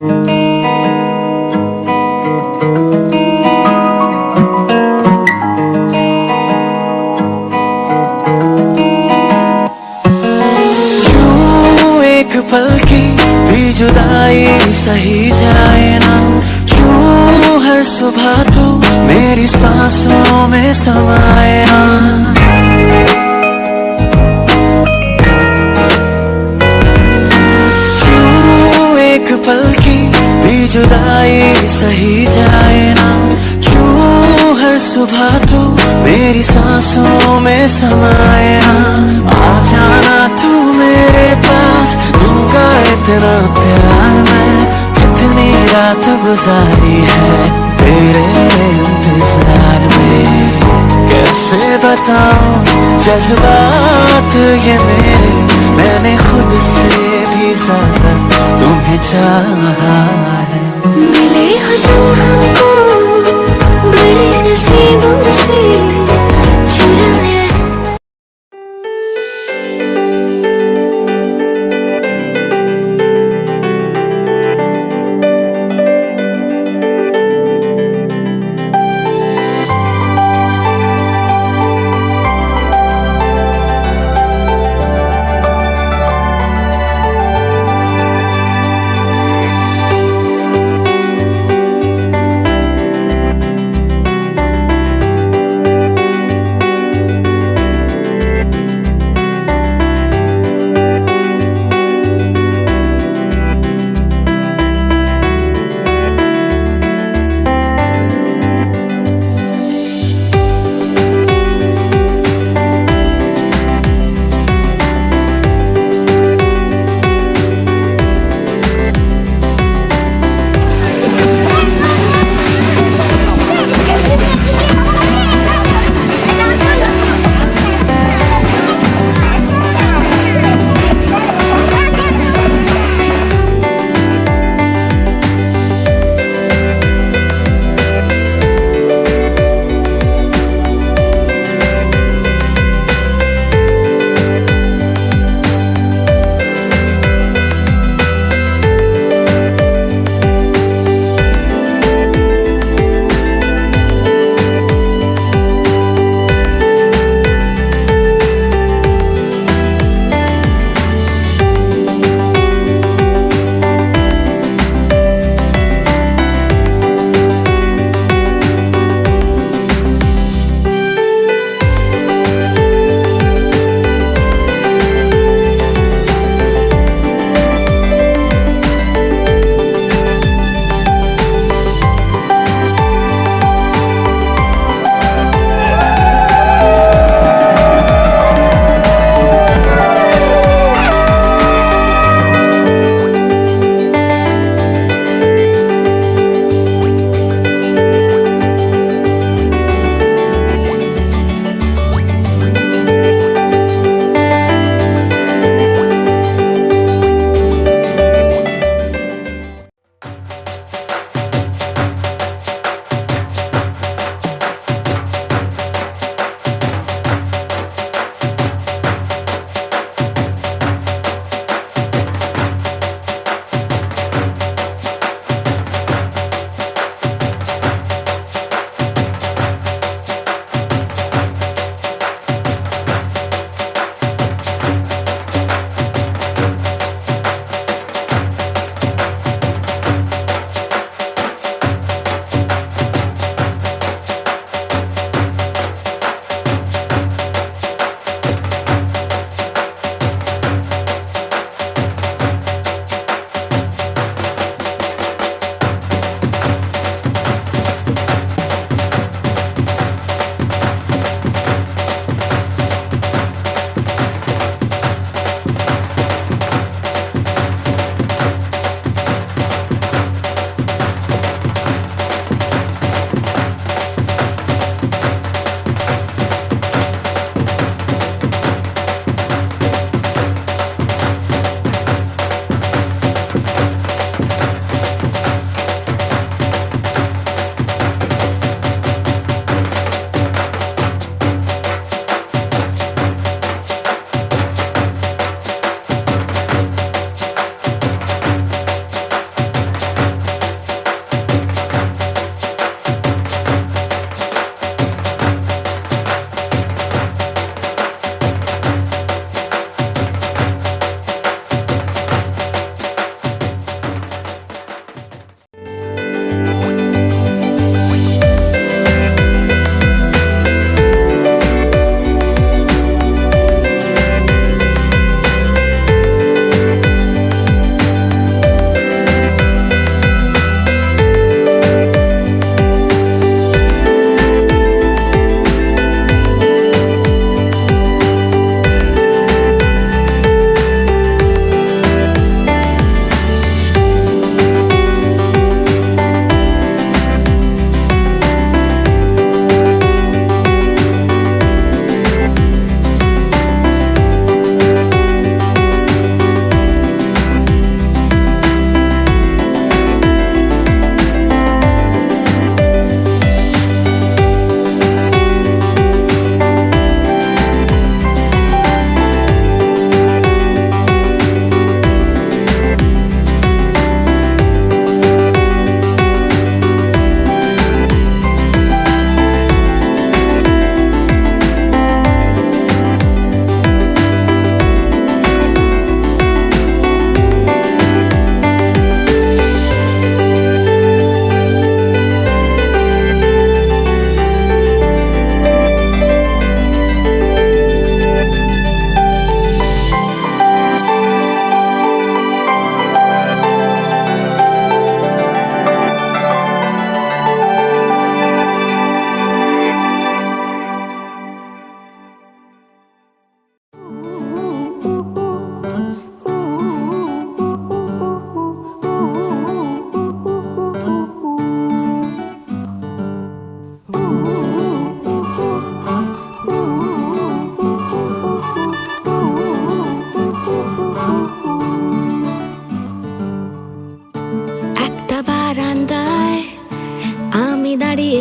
क्यों एक पल की भी जुदाई सही जाए ना, क्यों हर सुबह तू मेरी सांसों में समाए ना। क्यों एक पल की भी जुदाई सही जाए ना, क्यों हर सुबह तू मेरी सांसों में समाए ना। आ जाना तू मेरे पास, दूंगा इतना प्यार मैं, कितनी रात गुजारी है तेरे इंतजार में। कैसे बताऊं जज्बात ये मेरे, मैंने खुद से भी ज्यादा तुम्हें चाहा है। मिले हो तुम हमको बड़े नसीबों से, चुराया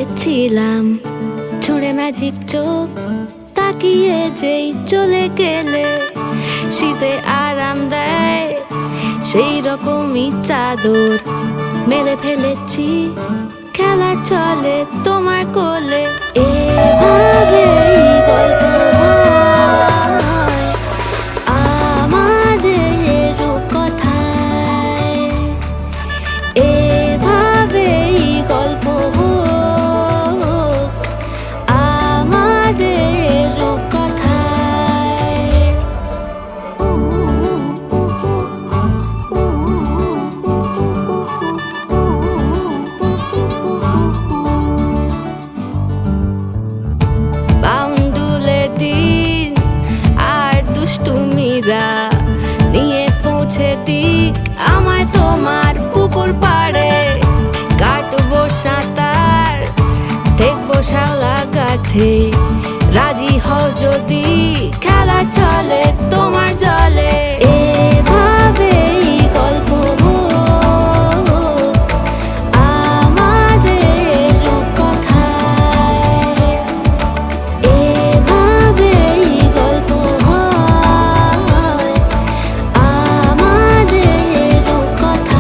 দাঁড়িয়েছিলাম ছুঁড়ে ম্যাজিক চোখ তাকিয়ে যেই চলে গেলে শীতে আরাম দেয় সেই রকমই চাদর মেলে ফেলেছি খেলার চলে তোমার কোলে এভাবেই গল্প হয় আমাদের রূপকথায় এভাবেই গল্প হোক আমাদের রূপকথায় বাউন্ডুলে দিন আর দুষ্টুমিরা নিয়ে পৌঁছে দিক আমায় তোমার পুকুর পাড়ে কাটবো সাঁতার দেখবো শাওলা গাছে রাজি হও যদি খেলা চলে তোমার জলে এভাবেই গল্প হোক আমাদের রূপকথায় এভাবেই গল্প হয় আমাদের রূপকথায়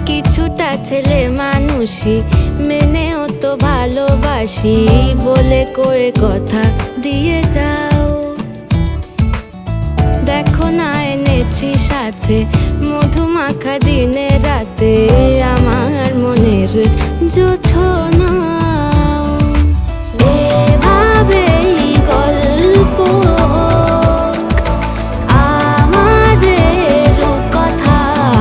কিছুটা ছেলে মানুষই মেনেও তো ভালোবাসি বলে কয়ে কথা দিয়ে যাও দেখো না এনেছি সাথে মধুমাখা দিনে রাতে আমার মনের জোছনা এভাবেই গল্প হোক আমাদের রূপকথায়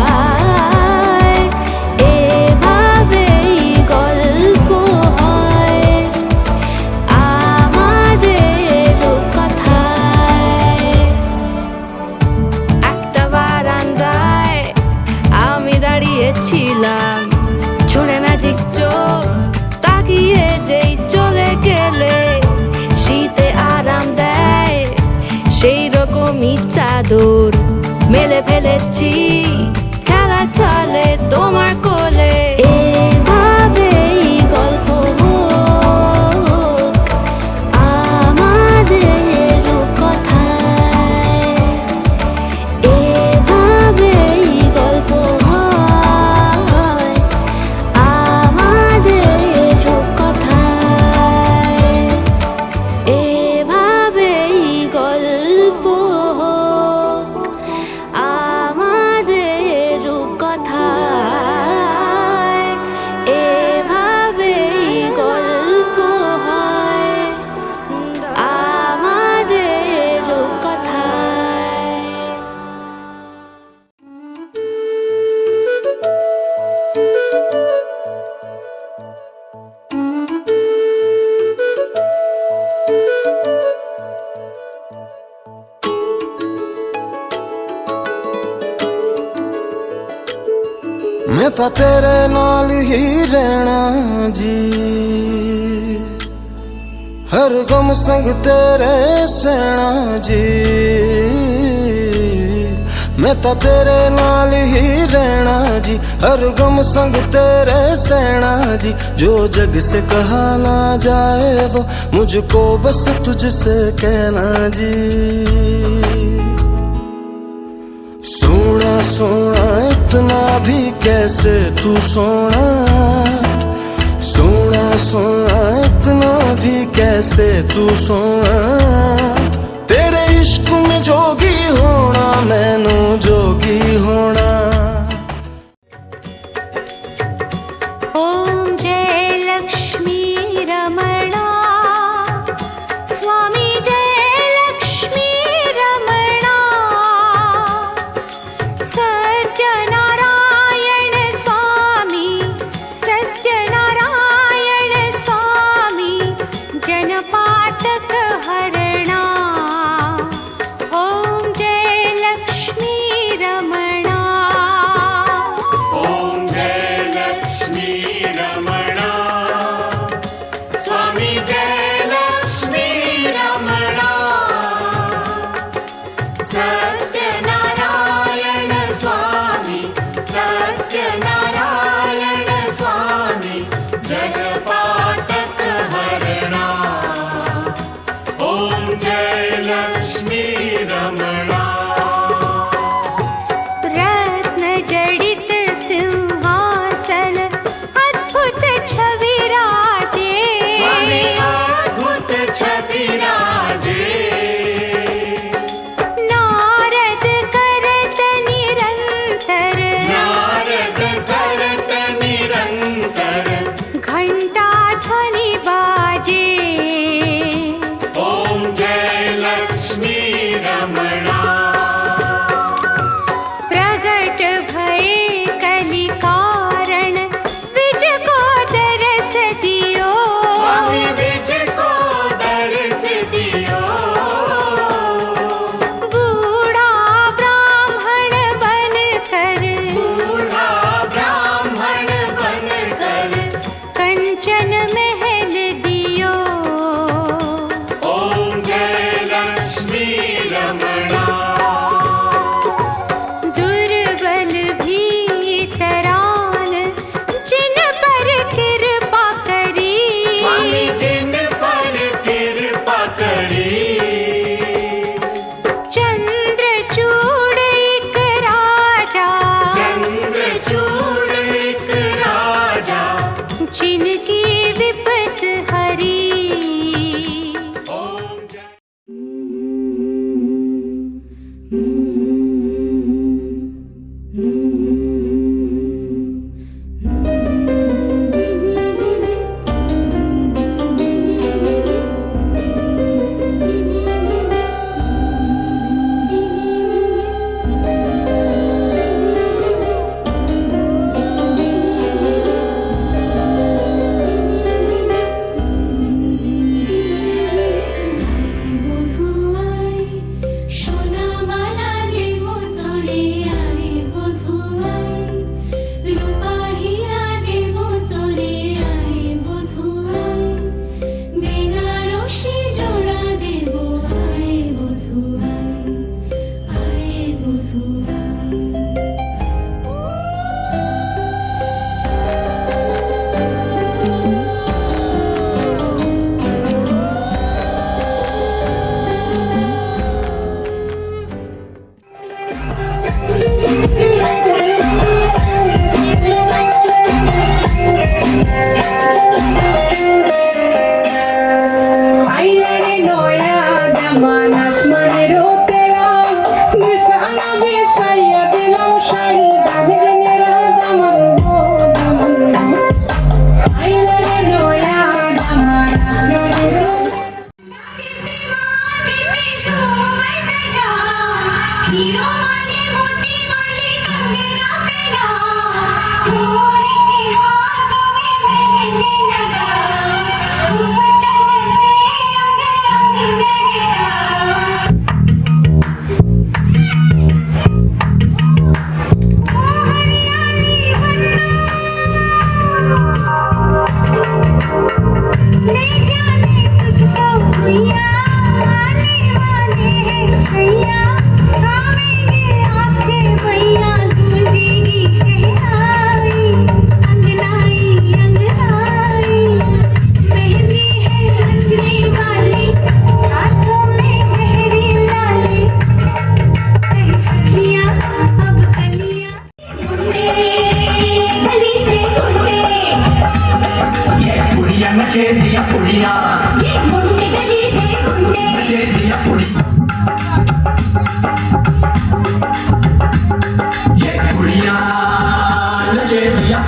এভাবেই গল্প হয় আমাদের রূপকথায় একটা বারান্দায় আমি দাঁড়িয়েছিলাম ছুঁড়ে ম্যাজিক চোখ তাকিয়ে যেই চলে গেলে শীতে আরাম দেয় সেই রকমই চাদর মেলে ফেলেছি খেলা চলে তোমার কোলে এভাবেই গল্প হোক আমাদের রূপকথায় এভাবেই গল্প হয় আমাদের রূপকথায় এভাবেই গল্প হোক আমাদের রূপকথায় এভাবেই গল্প হয় আমাদের রূপকথায় मैं तां तेरे नाल ही रहना जी हर गम संग तेरे सहना जी मैं तां तेरे नाल ही रहना जी हर गम संग तेरे सहना जी जो जग से कहा ना जाए वो मुझको बस तुझसे कहना जी सोना सोना इतना भी कैसे तू सोना सोना सोना इतना भी कैसे तू सोना तेरे इश्क में जोगी होना मैनू जोगी होना ओम जय लक्ष्मी रमणा स्वामी जय लक्ष्मी रमणा सत्यनारायण स्वामी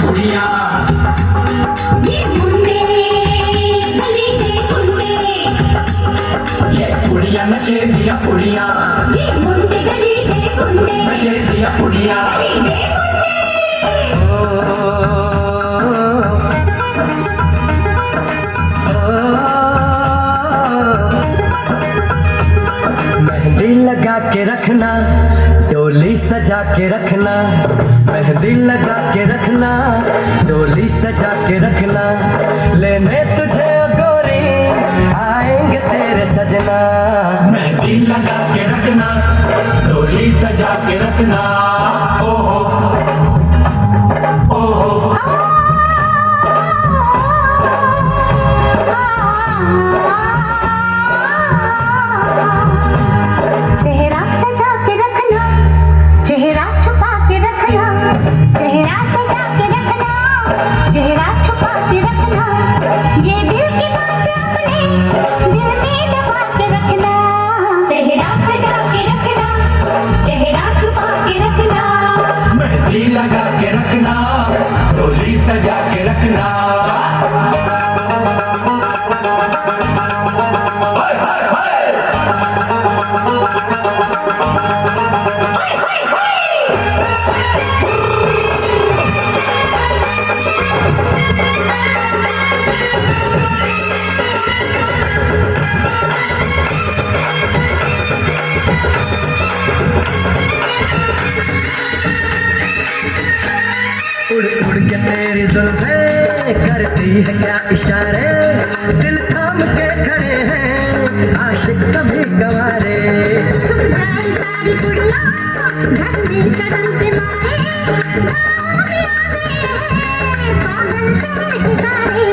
कुड़िया ये गुंडे गली के गुंडे ये कुड़िया नशे दिया कुड़िया ये गुंडे गली के गुंडे नशे दिया कुड़िया गली के मेहंदी लगा के रखना डोली सजा के रखना मेहंदी लगा के रखना डोली सजा के रखना लेने तुझे ओ गोरी आएंगे तेरे सजना मेहंदी लगा के रखना डोली सजा के रखना ओहो ओहो सेहरा सजा के रखना चेहरा छुपा के रखना सेहरा सजा के रखना चेहरा छुपा के रखना ये दिल की बातें अपने दिल में दबा के रखना सेहरा सजा के रखना चेहरा छुपा के रखना मेहंदी लगा के रखना डोली सजा के रखना हाय हाय हाय उड़ उड़ के तेरी जुल्फें करती है क्या इशारे दिल थाम के खड़े हैं आशिक सभी गवारे छुप जाए सारी कुड़िया घर में शर्म के मारे पागल शहर के सारे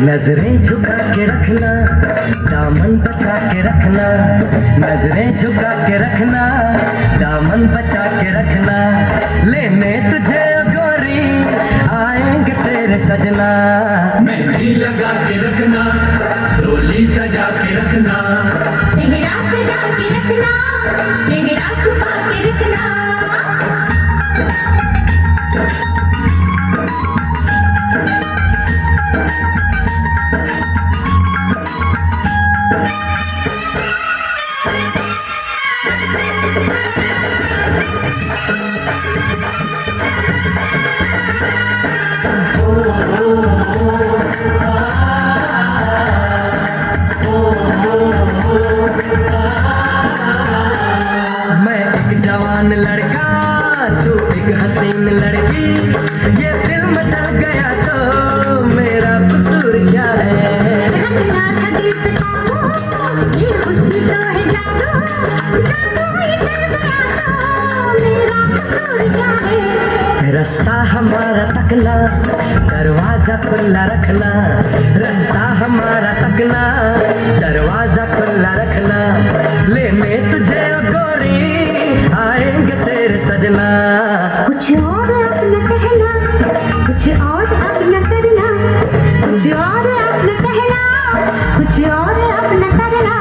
नजरें झुका के रखना दामन बचा के रखना नजरें झुका के रखना दामन बचा के रखना लेने तुझे ओ गोरी आएंगे तेरे सजना मेहंदी लगा के रखना डोली सजा के रखना सेहरा सजा के रखना चेहरा छुपा के रखना मैं एक जवान लड़का तू एक हसीन लड़की ये दिल मचा गया तो मेरा कसूर क्या है रखना था दिल पे काबू ये हुस्न तो है जादू जादू ही चल गया तो मेरा कसूर क्या है रास्ता हमारा तकना दरवाजा खुला रखना रास्ता हमारा तकना दरवाजा खुला रखना लेने तुझे ओ गोरी आएंगे तेरे सजना कुछ और अपना कहना कुछ और अपना करना कुछ और अपना कहना कुछ और अपना करना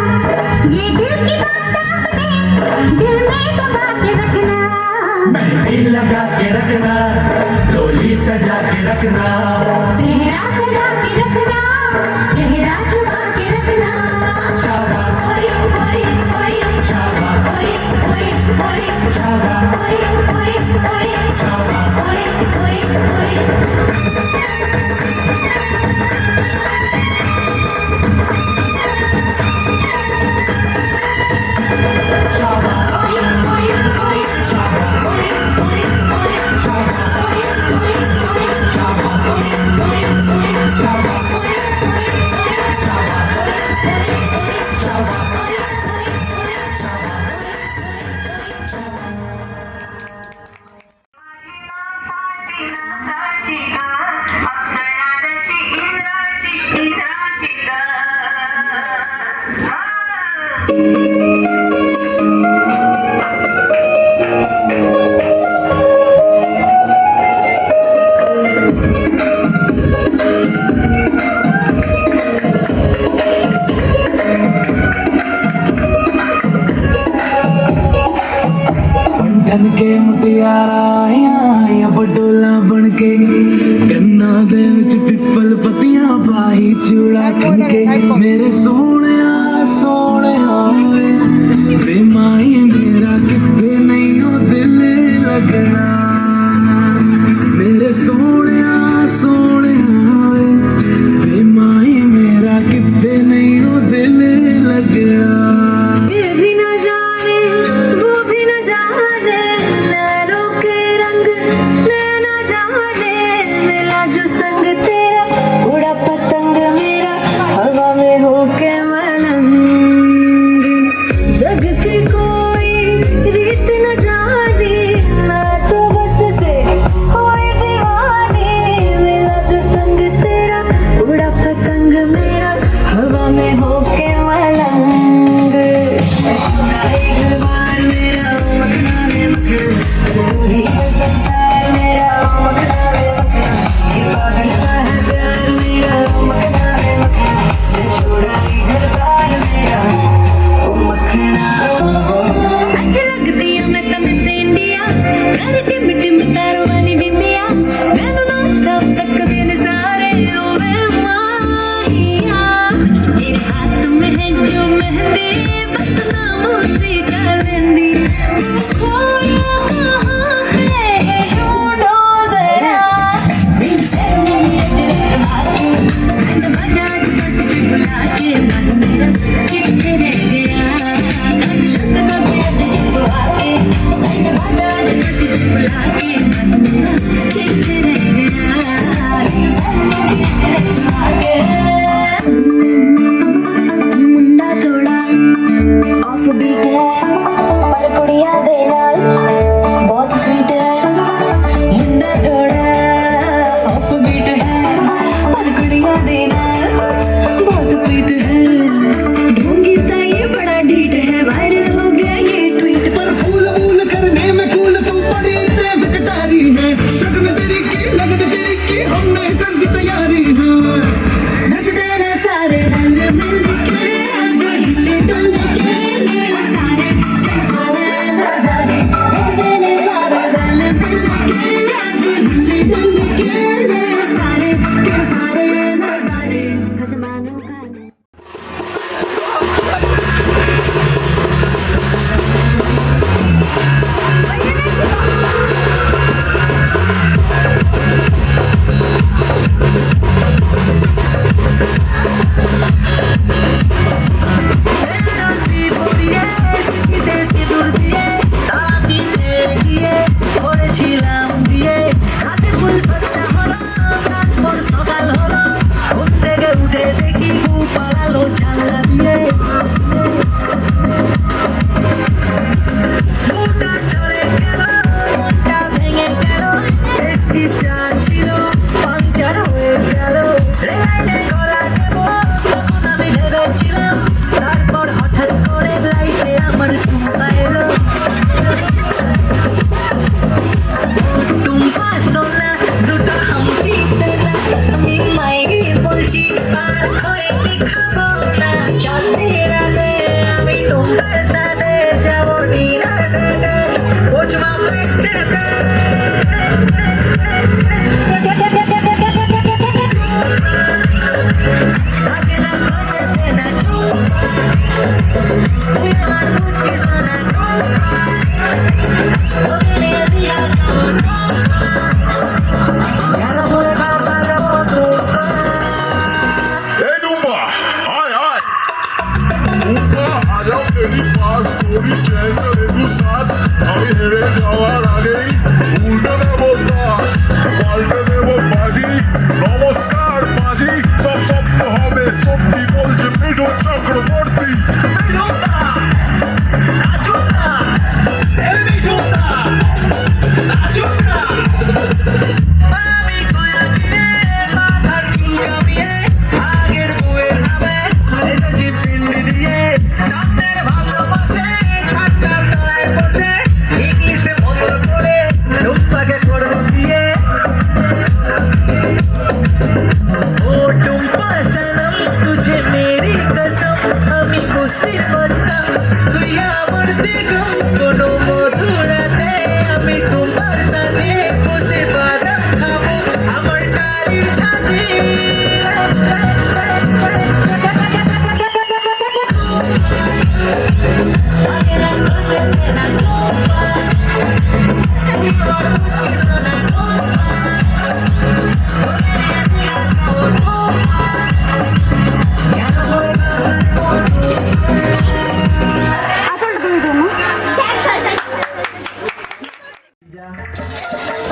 ये दिल की बात अपने दिल में दबा के रखना मेहंदी लगा के रखना डोली सजा के रखना सेहरा सजा के रखना चेहरा छुपा के रखना शाबाश ओए ओए ओए शाबाश ओए ओए ओए शाबाश ओए ओए ओए शाबाश ओए ओए ओए शाबाश ओए ओए ओए शाबाश ओए ओए ओए शाबाश शाबाश बन के मुटियारा आया या बटोला बन के कंधे विच पिपल पत्तियां पाई चूड़ा खनके मेरे सोने सोने वे माई मेरा कितने नहीं हो दिल लगना मेरे सोने सोने वे माई मेरा कितने नहीं हो दिल लगना ये भी न जाने वो भी न जाने नैनों के रंग नैना जाने मिला जो संग तेरा उड़ा पतंग मेरा हवा में होके मलंग जग की कोई रीत न जाने मैं तो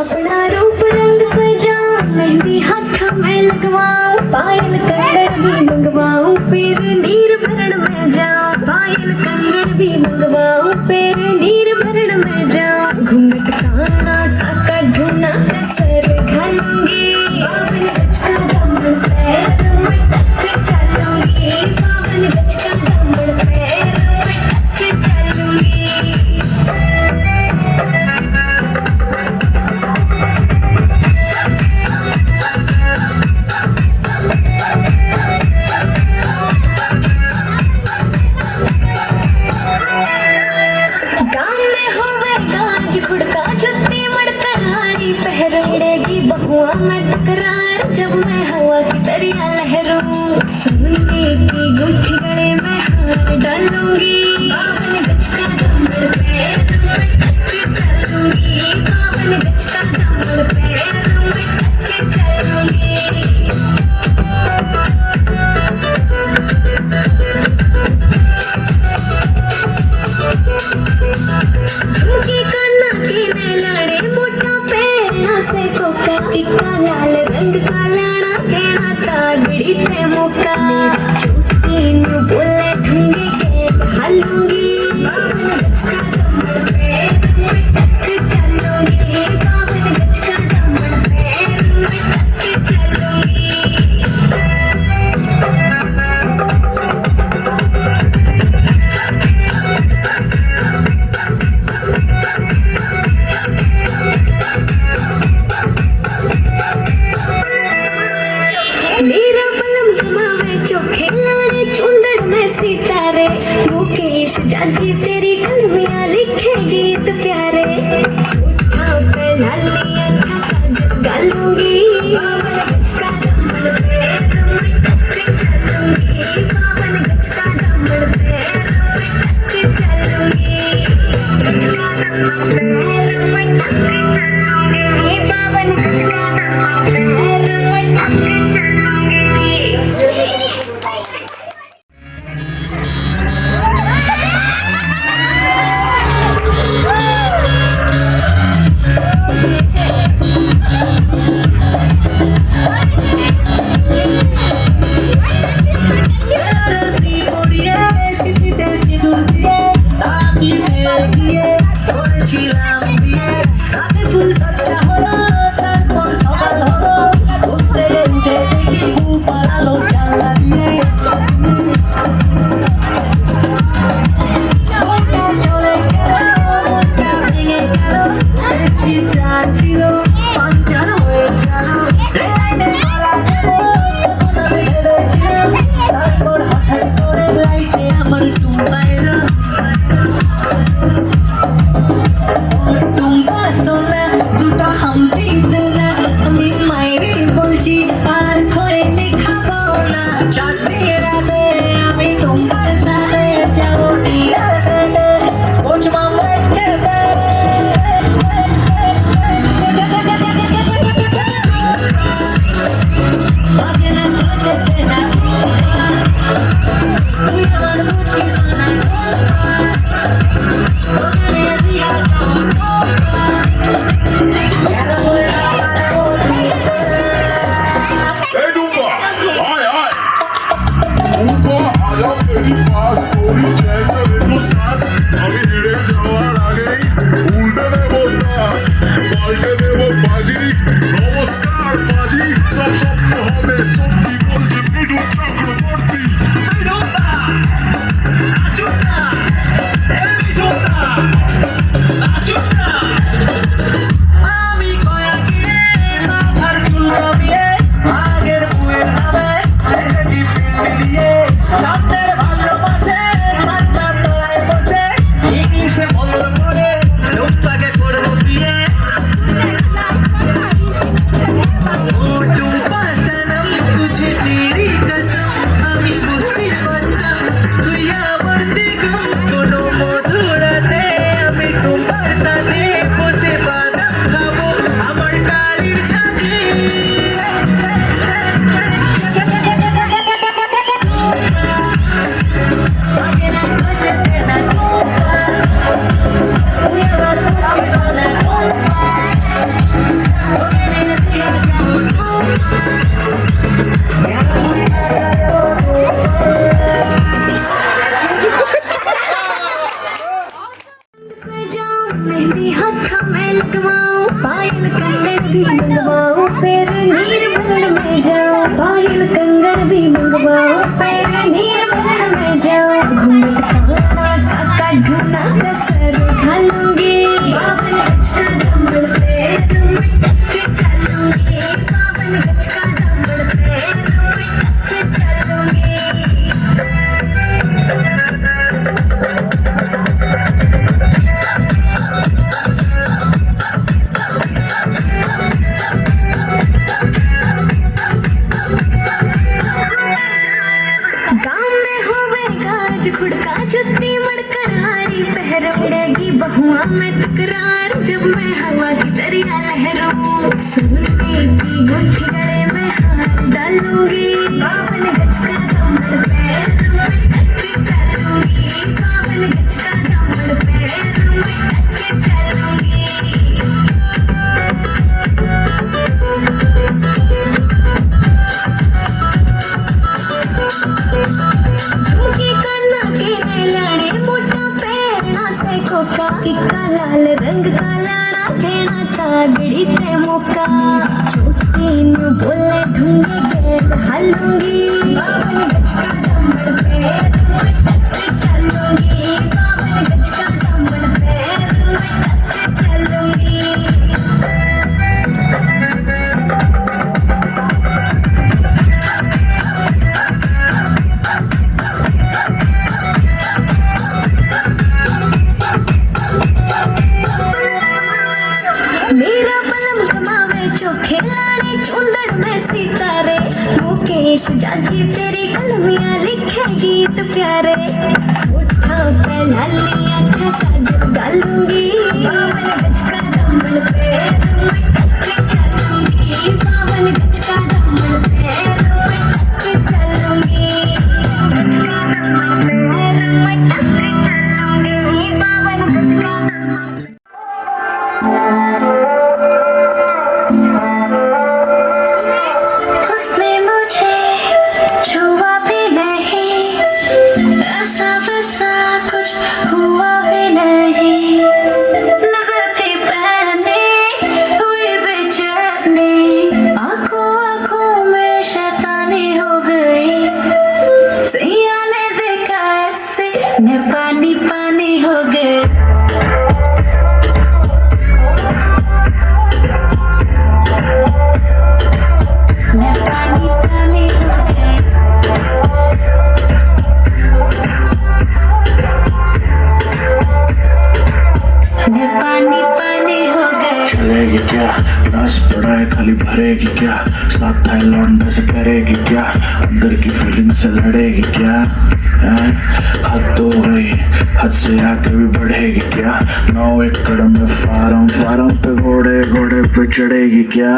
अपना रूप रंग सजाऊं, मेहंदी हाथ में लगवाऊं, पायल कंगन भी मंगवाऊं, फिर नीर भरण में जाऊं, पायल कंगन भी मंगवाऊं, फिर नीर भरण में जाऊं, घूंघट काना साका ढूंढना कसर घालूंगी, बावन गज का दामन पैर में टक चलूंगी, बावन गज का दामन पैर में टक चलूंगी। गाँव में होवे गाज खुड़का जुत्ती मड़कड़ाई पहरेगी बहुआ में तकरार, जब मैं हवा की दरिया लहरूं, सोने की गुठी गले में हार डालूंगी, बावन गज का दामन पैर में टक चलूंगी, बावन गज का दामन पैर में टक चलूंगी। झुमके काना के में लाड़े मोटा पैरना से कोका, टिक्का लाल रंग का लाना देना तागड़ी ते मौका, मेरी चोटी नु बोले ढूंढे के हालूंगी, बावन गज का दामन पैर में टक चलूंगी, बावन गज का दामन पैर में टक चलूंगी। मेरा बलम घुमावे चोखे लाड़े चुंदड़ में सितारे, मुकेश जाजी तेरी कलमियां लिखे गीत प्यारे, उठा पे लालियां था काजल गालूंगी, बावन गज का दामन पैर में टक चलूंगी, बावन गज का दामन पैर में टक चलूंगी, बावन गज का दामन पैर में टक चलूंगी। हम भी मंगवाओ फिर नीर भरण में जाओ, पायल कंगन भी मंगवाओ फिर नीर भरण में जाओ। घूमट खाना साका ढूंढना कसर घालूंगी, बावन गज का कमर पे रुमट के चलूंगी, बावन गज का कमर पे रुमट के चलूंगी। गाँव में होवे गाज खुड़का जुत्ती मड़कड़हारी पहर उड़ेगी बहुआ में तकरार, जब मैं हवा की दरिया लहरों सोने की गुठी गले में हार डालूंगी, बावन गज का कमर पे रुमट के चलूंगी, बावन गज का कमर पे रुमट के चलूंगी। झुमके काना के ने लाड़े मोटा पैरना से कोका, टिक्का लाल रंग का लाड़ा देना तागड़ी ते मौका। छोटी नु बोले ढूंढे गेल हालूंगी, बावन गज का कमर पे रुमट के चलूंगी, बावन गज का कमर पे रुमट के चलूंगी। मेरा बलम कमावे चोखे लाड़े चूंदड़ में सितारे, मुकेश जाजी तेरी कलमियां लिखे गीत प्यारे। उठा पे लाली आँखों काजल गालूंगी, बावन गज का कमर पे रुमट के चलूंगी, बावन गज का कमर पे रुमट के चलूंगी, रुमट के चलूंगी, बावन गज का उसने मुझे छुआ भी नहीं, ऐसा वैसा कुछ हुआ भी नहीं, नजर थी पहनी हुई बेचैनी, आंखों आंखों में शैतानी हो गई, सैया ने देखा ऐसे मैं पानी पानी हो गई। मैं पानी पानी हो गई। मैं पानी पानी हो गई। चलेगी क्या रस पड़ा है खाली भरेगी क्या, साथ है लौंडा से करेगी क्या, अंदर की फीलिंग से लड़ेगी क्या, हैं? हद तो हो गई, हद से आगे भी बढ़ेगी क्या, 9 एकड़ में फार्म फार्म पे घोड़े घोड़े पे चढ़ेगी क्या।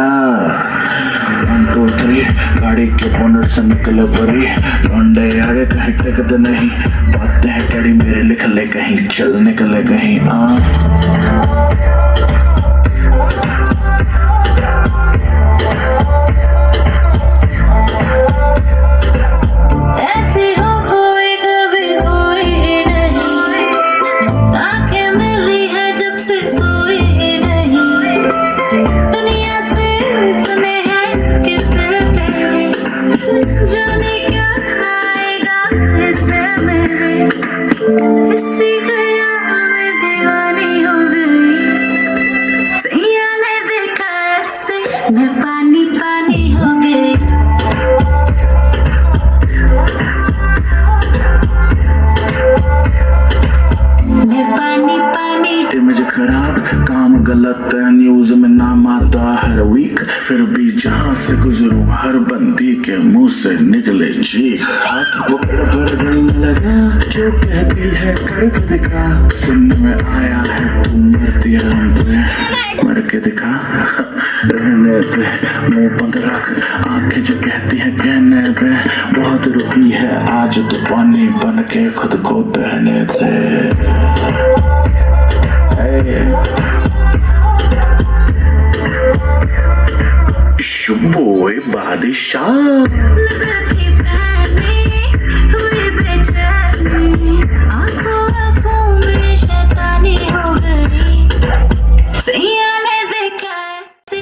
1 2 3 गाड़ी के बोनट से निकले परी, लौंडे आगे कहीं टिकते नहीं, बातें हैं कड़ी मेरे लिख ले कहीं, चल निकले कहीं। ऐसी हो कोई कभी कोई नहीं, आंखें मिली है जब से सोई ही नहीं, दुनिया से सुने हैं किससे कहे, जाने क्या आएगा इससे मेरे, इसी ख्याल में दीवानी हो गई, सैया ने देखा ऐसे मैं पानी पानी हो गई। मैं पानी पानी इमेज खराब काम गलत न्यूज में नाम आता हर वीक, फिर भी जहां से गुजरूं हर बंदी के मुंह से निकले चीख, हाथ पकड़ कर गलने लगा जो कहती है करके दिखा, सुनने में आया है तुम मरती है हम पे, मर के दिखा रहने पे मुंह बंद रख, आंखें जो कहती हैं कहने पे, बहुत रुकी है आज तो पानी बन के खुद को बहने दे। शुभोए बादशाह नजर थी पहनी हुई बेचैनी, आंखों आंखों में शैतानी हो गई, सैया ने देखा ऐसे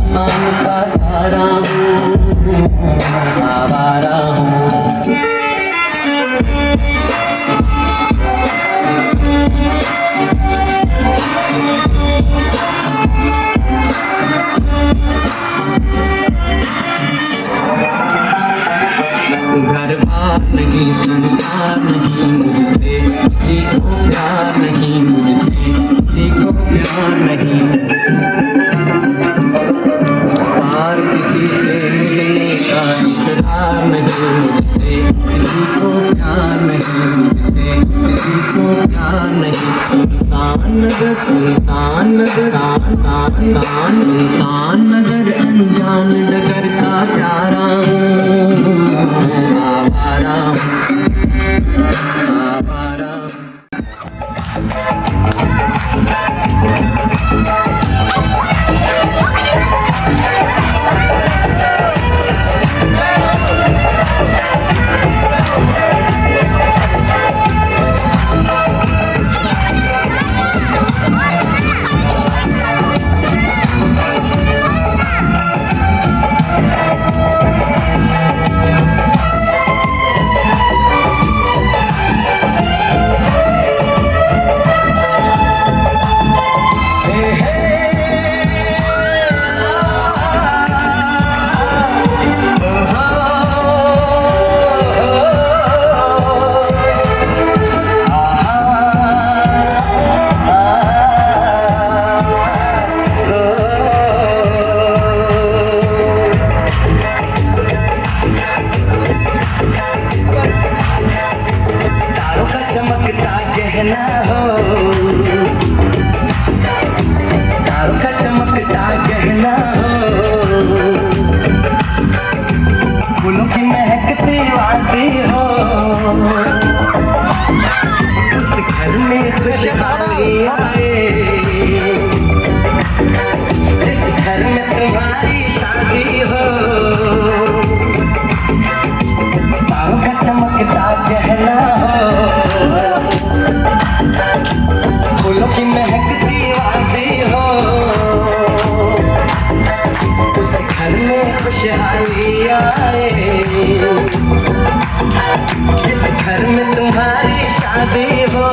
आसमान का तारा हूँ, आवारा हूँ। घर बार नहीं, संसार नहीं, मुझसे किसी को प्यार नहीं, मुझसे किसी को प्यार नहीं। पार किसी से मिलने का इकरार नहीं, मुझसे किसी को प्यार नहीं, मुझसे किसी को प्यार नहीं। इंसान नगर अनजान डगर का प्यारा हूँ, आवारा हूँ, आवारा हूँ। फूलों की महकती वादी हो, उस घर में खुशहाली आए, जिस घर में तुम्हारी शादी हो। तारों का चमकता गहना हो, फूलों की महकती वादी हो, उस घर में खुशहाली आए, जिस घर में तुम्हारी शादी हो।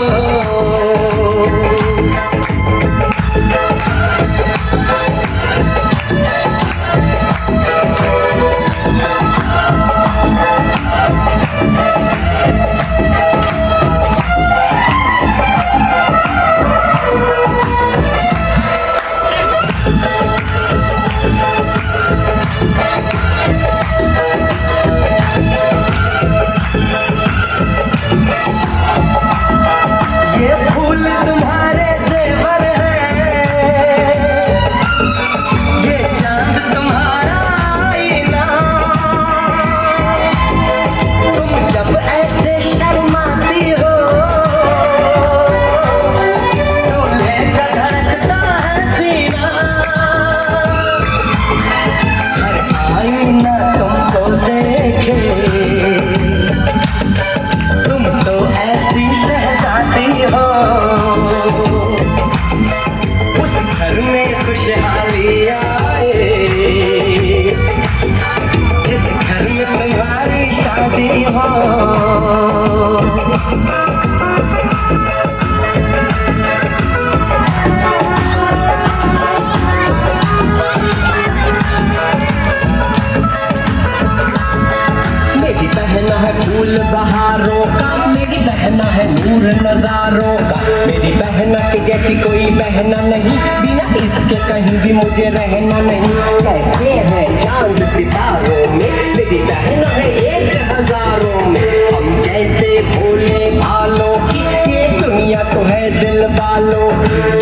फूल बहारों का, मेरी बहना है नूर नजारों का। मेरी बहना के जैसी कोई बहना नहीं, बिना इसके कहीं भी मुझे रहना नहीं। कैसे है चांद सितारों में, मेरी बहना है 1000 में। हम जैसे भोले भालों की ये दुनिया तो है दिल वालों,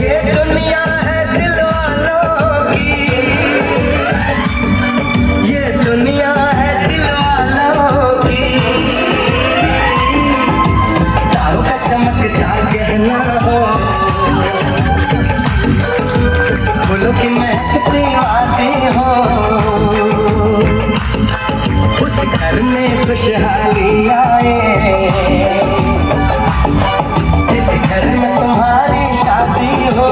ये दुनिया है दिल वालों की, ये दुनिया है दिल वालों की। तारों का चमकता गहना हो, फूलों की महकती वादी हो, उस घर में खुशहाली आए, जिस घर में तुम्हारी शादी हो।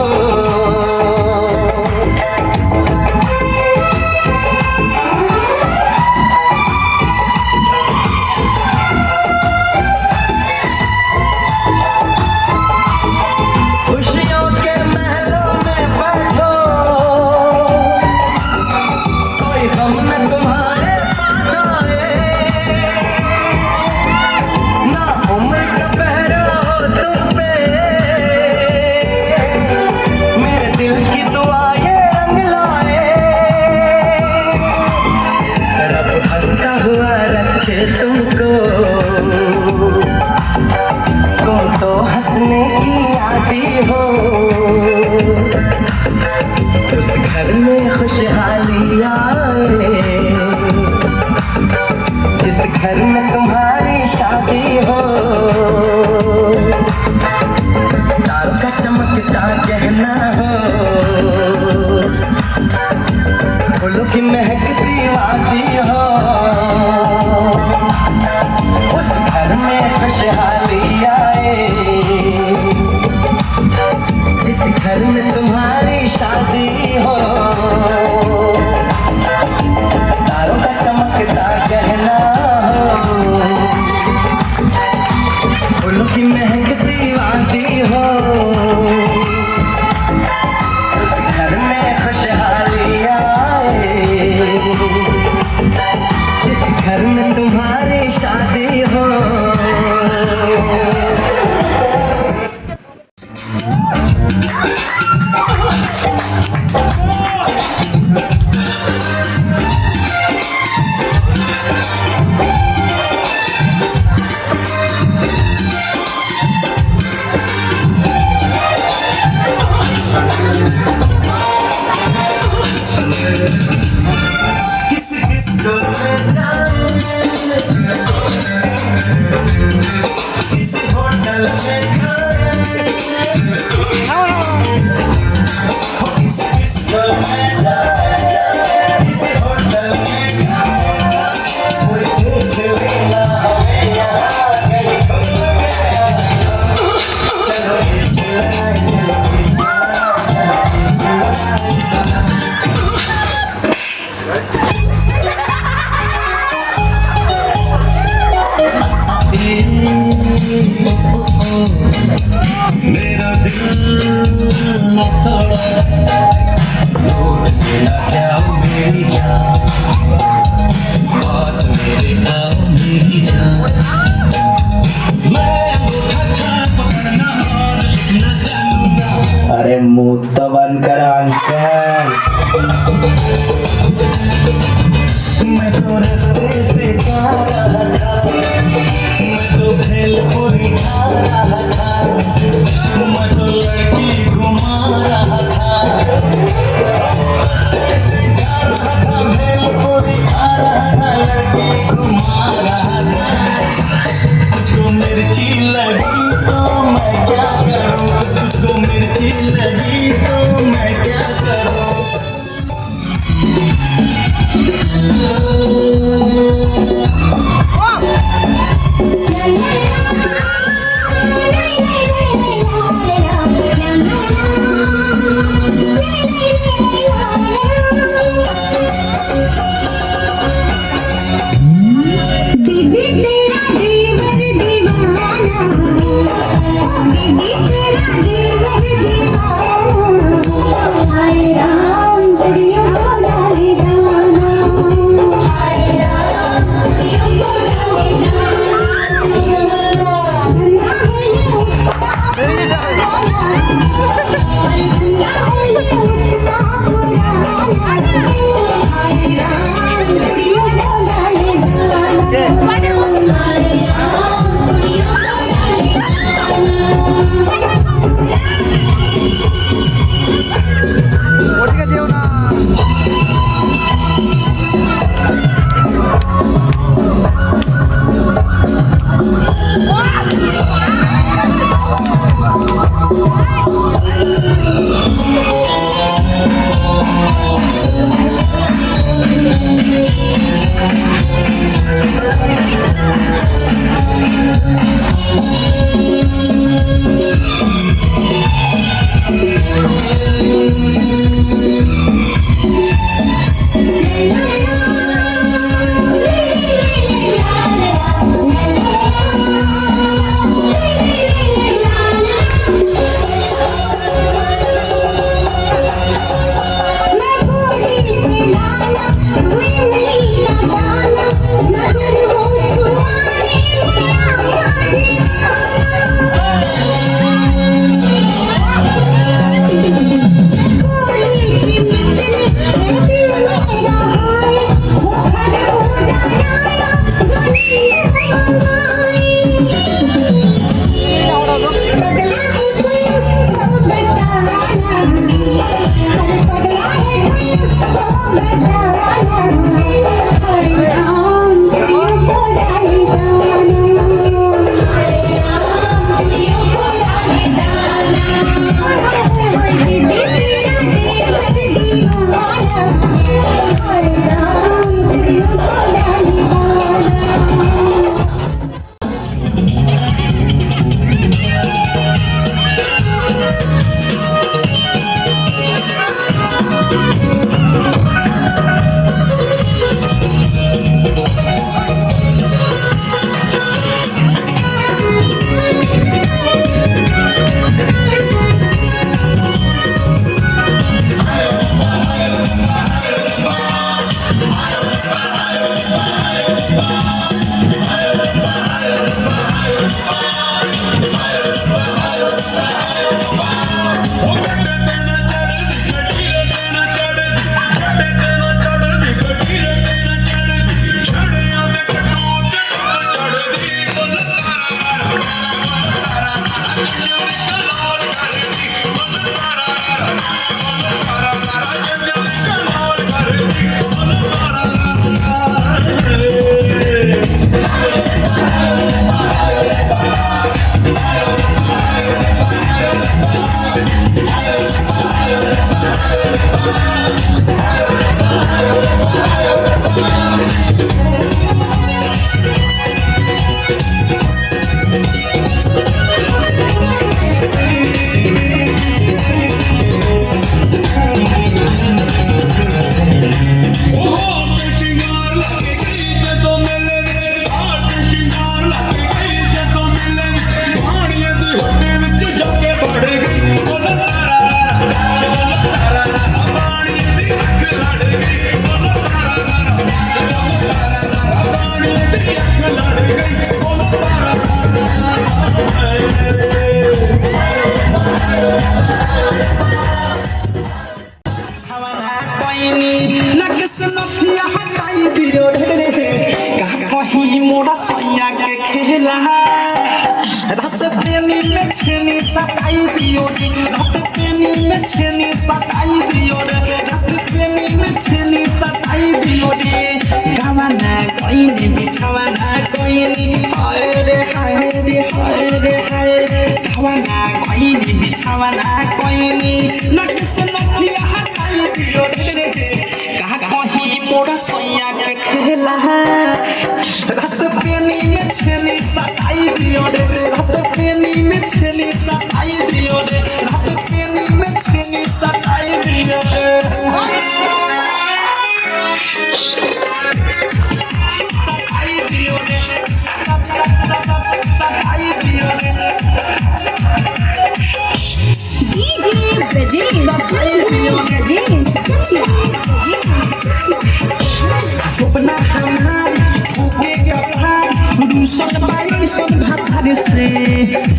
आए, जिस घर में तुम्हारी शादी हो, तारों का चमकता गहना हो, फूलों की महकती वादी हो, उस घर में खुशहाली आए, जिस घर में तुम्हारी शादी हो, तारों का चमकता गहना हो, फूलों की महकती वादी हो, उस घर में खुशहाली आए, जिस घर में तुम्हारी शादी हो। मेरा दिल न तोड़ो, दूर न जाओ मेरी जान, पास मेरे आओ मेरी जान, मैं अंगूठा छाप पकड़ना और लिखना जानूंगा। अरे मुंह तो बंद कर अंकल, मैं तो रास्ते से जा रहा था, मैं तो भेलपुरी खा रहा था, मैं तो लड़की घुमा रहा था, रास्ते से जा रहा था, भेलपुरी खा रहा था, लड़की घुमा रहा था। तुझको मिर्ची लगी तो मैं क्या करूँ, तुझको मिर्ची लगी तो मैं क्या करूँ। दीदी तेरा देवर दीवाना, दीदी तेरा देवर दीवाना, हाय राम बड़िया डाले दाना, हाय राम बड़िया डाले दाना, गंगा है ये उसका पुराना, गंगा है ये उसका पुराना, हाय राम बड़िया डाले दाना। Bye. छेनी सताई दियो रे रात पेनी में छेनी सताई दियो रे रात पेनी में छेनी सताई दियो रे गावाना कोइनी बिछावाना कोइनी हाय रे हाय रे हाय रे हाय गावाना कोइनी बिछावाना कोइनी नक से नखिया हटाई दियो रे कहा कहीं मोरा सोया के खेला रात पेनी में छेनी सताई दियो रे रात पेनी में छेनी सताई दियो रे रात पेनी में छेनी सताई दियो रे सताई दियो रे सताई दियो रे डीजे सपना हमारी ठोके के पहाड़ दूसर बाई सब भातार से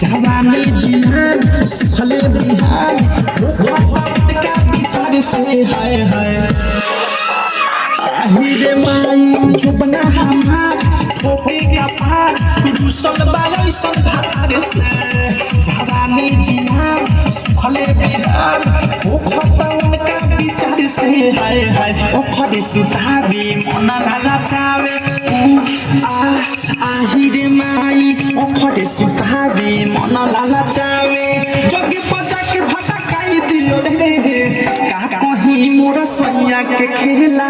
जवानी जिहान सुखले बिहान भूख का विचार से हाय हाय आहिरे माई सपना हमारी ठोके के पहाड़ दूसर बाई सब भातार से जवानी जिहान सुखले बिहान भूख का विचार से हाय हाय ओखरे सुसाबी मना लाला चावे आहिरे माई ओखरे सुसाबी मना लाला चावे जग बजा के भटकाई दियो रे का कहीं मोरा सैया के खेला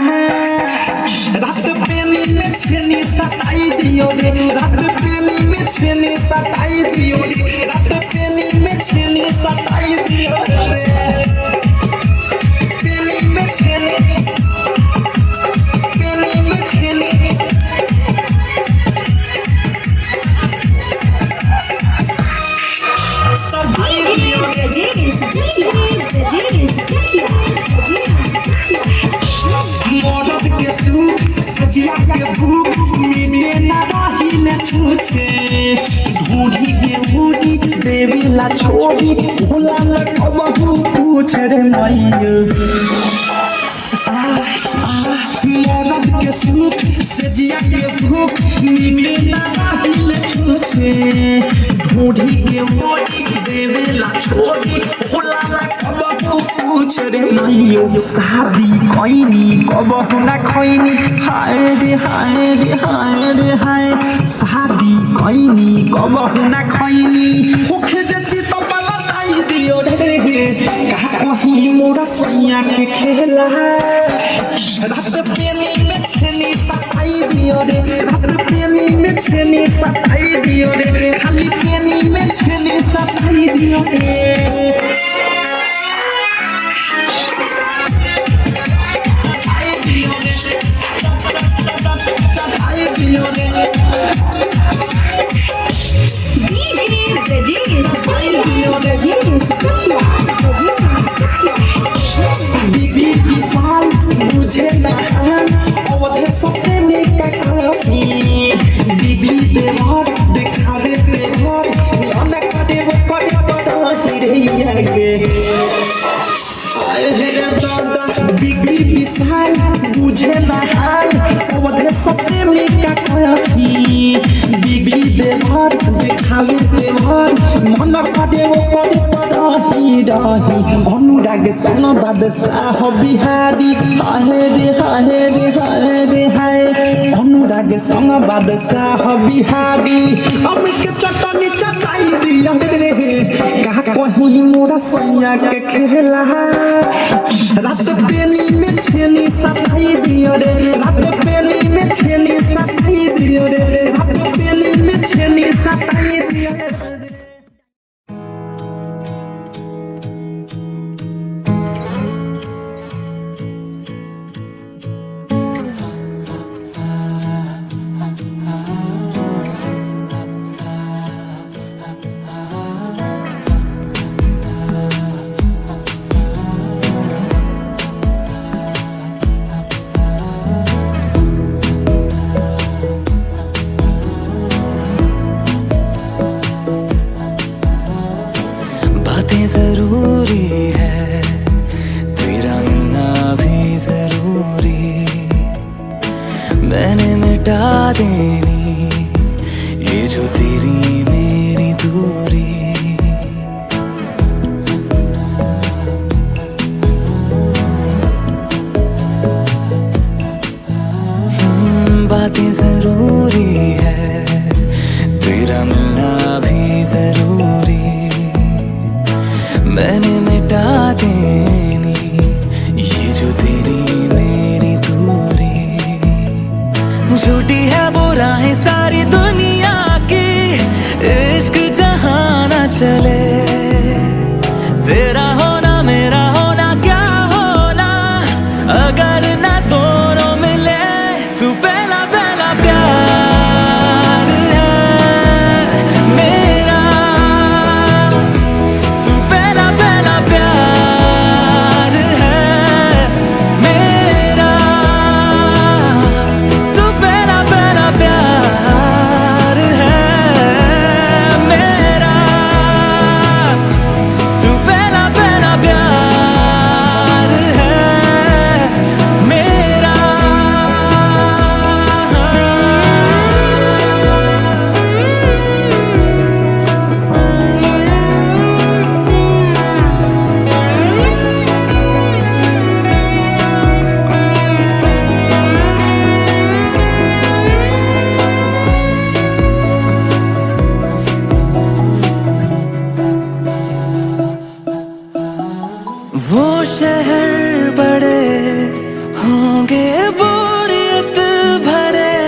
रात पेनी में छेनी सताई दियो रे रात पेनी में छेनी सताई दियो रे रात पेनी में छेनी सताई दियो रे पेनी में छेनी पेनी में छेनी सताई दियो रे मदद के सुख सजिया के भूख मिले ना रही न छूछे ढूंढी के ढूंढी देवी ला छोड़ी भोला न कबहू पूछ रे मैया मदद के सुख सजिया के भूख मिले ना रही न छूछे ढूंढी के ढूंढी देवी ला छोड़ी भोला न कबहू पूछ रे मैया शादी कोइनी कबहू ना खोइनी हाय रे हाय रे हाय रे हाय शादी कोइनी कबहू ना खोइनी होखे जे चित पलटाई दियो रे का कहीं मोरा सैया के खेला रात पेनी में छेनी सताई दियो रे रात पेनी में छेनी सताई दियो रे खाली पेनी में छेनी सताई दियो रे बीबी विशाल मुझे नहान अवधे सबसे निका काफी बीबी देवर दिखावे देवर लाना करे वो करे हिरैया गे आए रे दादा बीबी विशाल मुझे नहान अवधे सबसे निका काफी बीबी देवर दिखावे देवर मन करे वो करे रही अनुराग संग बादशाह बिहारी हाय रे हाय रे हाय रे हाय अनुराग संग बादशाह बिहारी अमित चटनी चटाई दिया रे का कहीं मोरा सैया के खेला रात पेनी में छेनी सताई दियो रे रात पेनी में छेनी सताई दियो रे रात पेनी में छेनी सताई दियो रे जरूरी है तेरा मिलना भी जरूरी मैंने मिटा देनी ये जो तेरी मेरी दूरी बातें जरूरी है, तेरा मिलना भी जरूरी। मैंने मिटा देनी ये जो तेरी मेरी दूरी। झूठी है वो राहें सारी दुनिया की, इश्क जहां ना चले। तेरा होना मेरा होना क्या होना, अगर ना दोनों मिले। तू पहला पहला प्यार है मेरा, तू पहला पहला प्यार है मेरा, तू पहला पहला प्यार है मेरा, तू पहला पहला प्यार है मेरा। वो शहर बड़े होंगे बोरियत भरे,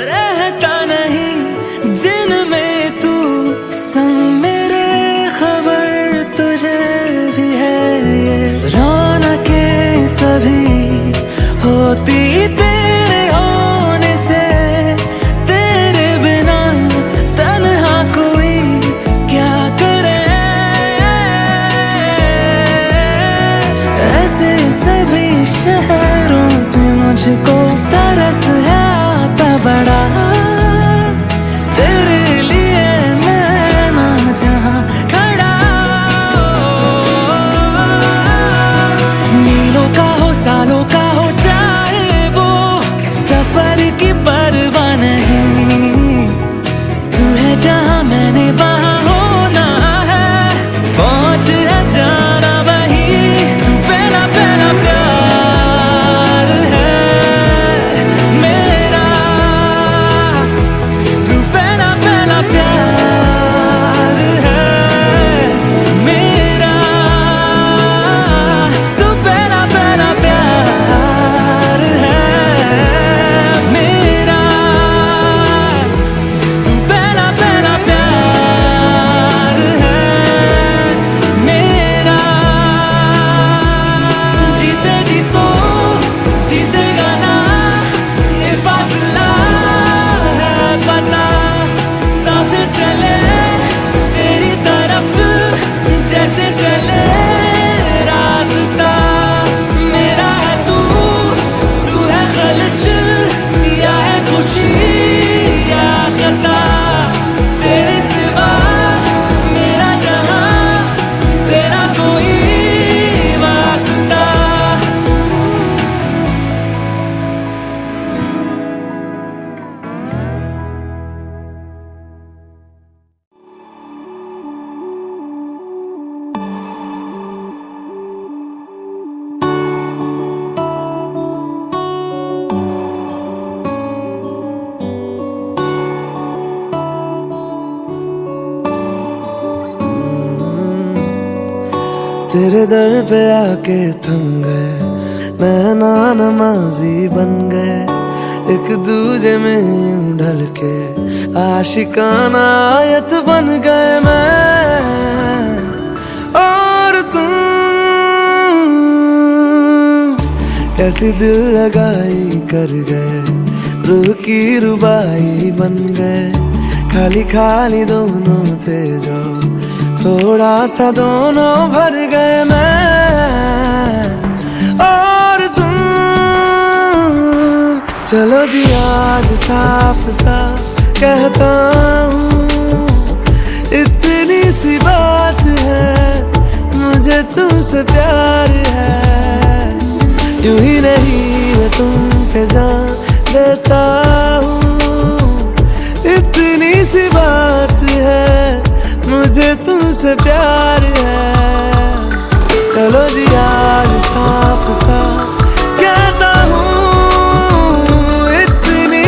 रहता नहीं जिनमें तू संग मेरे। खबर तुझे भी है ये रौनकें सभी होती तेरे होने से। तेरे बिना तन्हा कोई क्या करे, ऐसे सभी शहरों पे मुझको तरस है आता बड़ा। तेरे लिए मैं ना जहां खड़ा, मीलों का हो सालों का हो चाहे वो, सफर की परवाह नहीं। तू है जहां मैंने वहां होना है, पहुंच है जाना वही। तू पहला पहला प्यार है मेरा, तू पहला पहला प्यार है मेरा, तू पहला पहला प्यार है मेरा, तू पहला पहला प्यार है मेरा। जीते जी तो जीतेगा ना ये फासला है पता, सांस चले तेरी तरफ जैसे चले रास्ता। मेरा है तू, तू है खलिश या है खुशी या खता। तेरे सिवा मेरा जहां से ना कोई वास्ता। तेरे दर पे आके थम गए, नैना नमाजी बन गए। एक दूजे में यूं ढल के आशिकाना आयत बन गए मैं और तुम। कैसी दिल लगाई कर गए, रूह की रुबाई बन गए। खाली खाली दोनों थे जो, थोड़ा सा दोनों भर गए मैं और तुम। चलो जी आज साफ साफ कहता हूँ, इतनी सी बात है, मुझे तुमसे प्यार है। यूं ही नहीं मैं तुम पे जान देता हूँ, इतनी सी बात है, मुझे तुमसे प्यार है। चलो जी आज साफ साफ कहता हूँ, इतनी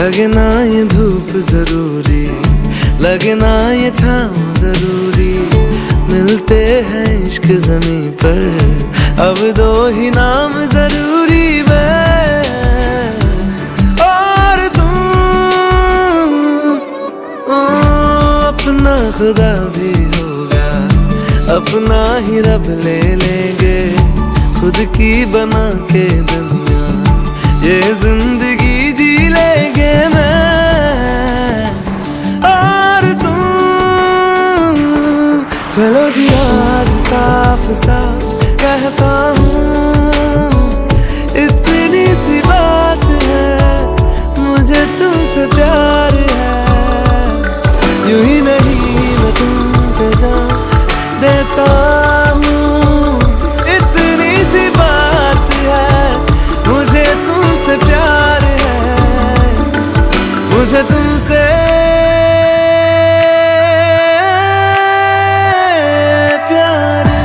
लगे ना ये धूप जरूरी, लगे ना ये छाँव जरूरी, मिलते हैं इश्क ज़मीं पर अब दो ही नाम जरूरी, मैं और तुम। अपना खुदा भी होगा, अपना ही रब ले लेंगे, खुद की बना के दुनिया ये जिंदगी जी लेंगे, मैं और तुम। चलो जी आज साफ साफ कहता हूँ, इतनी सी बात है, मुझे तुमसे प्यार है, यूं ही नहीं मैं तुम पे जान देता हूँ, इतनी सी बात है, मुझे तुमसे प्यार है, मुझे तुमसे प्यार है।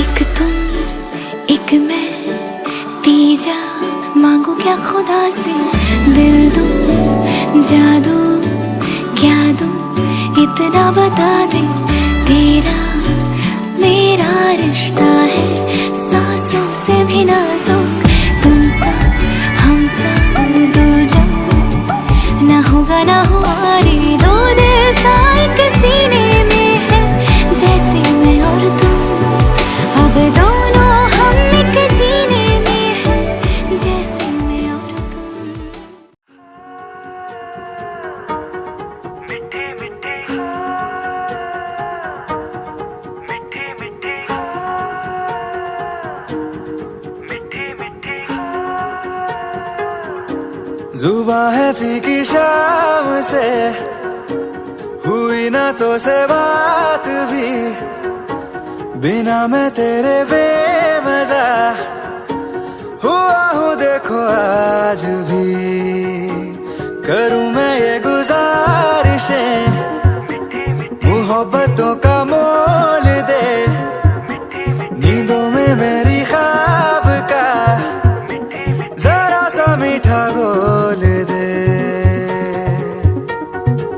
एक तुम एक मैं तीजा, मांगू क्या खुदा से, दिल दूं जादू क्या दूं, इतना बता दे, तेरा मेरा रिश्ता है सांसों से भी नाजुक, तुम सा हम सा दो जा, ना होगा ना हमारे दो दिल सा एक सीने में है, जैसे मैं और तुम अब दोनों हम एक जीने में है, जैसे मैं और तुम। मिट्टी मिट्टी मिट्टी मिट्टी मिट्टी मिट्टी जुबां है फीकी शाम से, हुई ना तो से बात भी, बिना मैं तेरे बेमजा हुआ हूँ देखो आज भी, करूँ मैं ये गुजारिशें, मोहब्बतों का मोल दे, नींदों में मेरी ख्वाब का जरा सा मीठा घोल दे,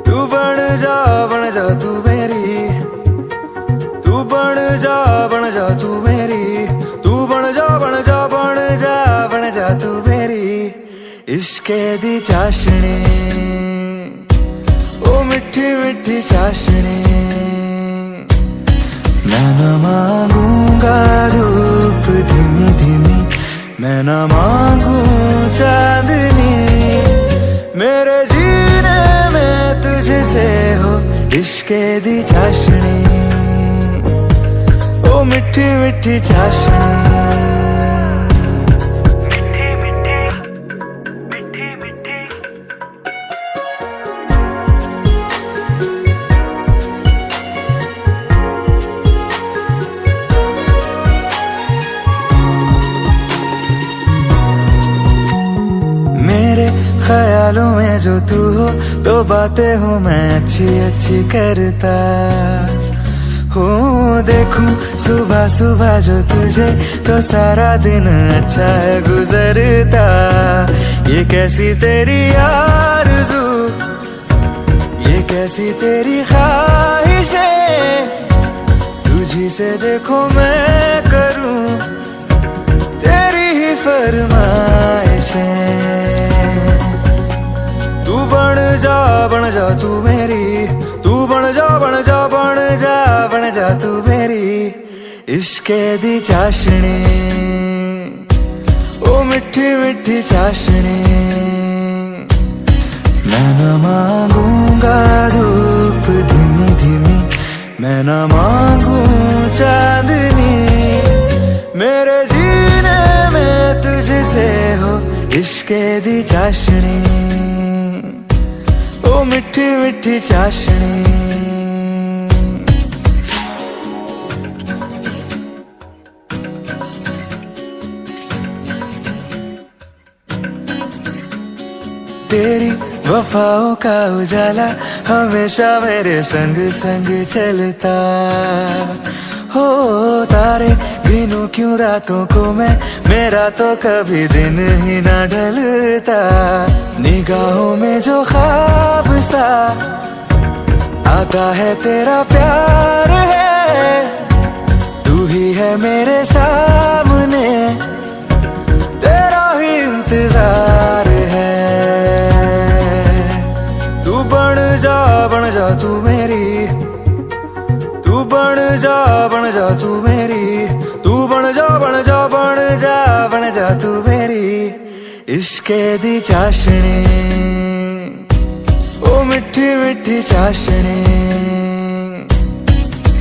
तू बन जा तू मेरी, तू बन जा तू मेरी, तू बन जा तू मेरी, इश्के दी चाशनी, ओ मिठी मिठी चाशनी, मैं न मांगूंगा धूप धीमी धीमी, मैं न मांगू चांदनी, मेरे जीने में तुझसे हो इश्के दी चाशनी, ओ मिठी मिठी चाशनी। मेरे ख्यालों में जो तू हो तो बातें हूँ मैं अच्छी अच्छी करता हूँ, देखूं सुबह सुबह जो तुझे तो सारा दिन अच्छा है गुजरता, ये कैसी तेरी आरज़ू, ये कैसी तेरी ख्वाहिशें, तुझी से देखो मैं करूँ तेरी ही फरमाइशें, तू बन जा तू मेरी, तू बन जा तू मेरी, इश्के दी चाशनी, ओ मिठी मिठी चाशनी, मैं न मांगूंगा धूप धीमी धीमी, मैं न मांगू चांदनी, मेरे जीने में तुझसे हो इश्के दी चाशनी, ओ मिठी मिठी चाशनी। तेरी वफाओं का उजाला हमेशा मेरे संग संग चलता। हो तारे गिनूं क्यों रातों को मैं, मेरा तो कभी दिन ही ना ढलता। निगाहों में जो ख्वाब सा आता है तेरा प्यार है, तू ही है मेरे सामने, तेरा ही इंतजार है। तू बन जा तू मेरी, तू बन जा तू मेरी, तू बन जा तू मेरी इश्के दी चाशनी, ओ मिठी मिठी चाशनी।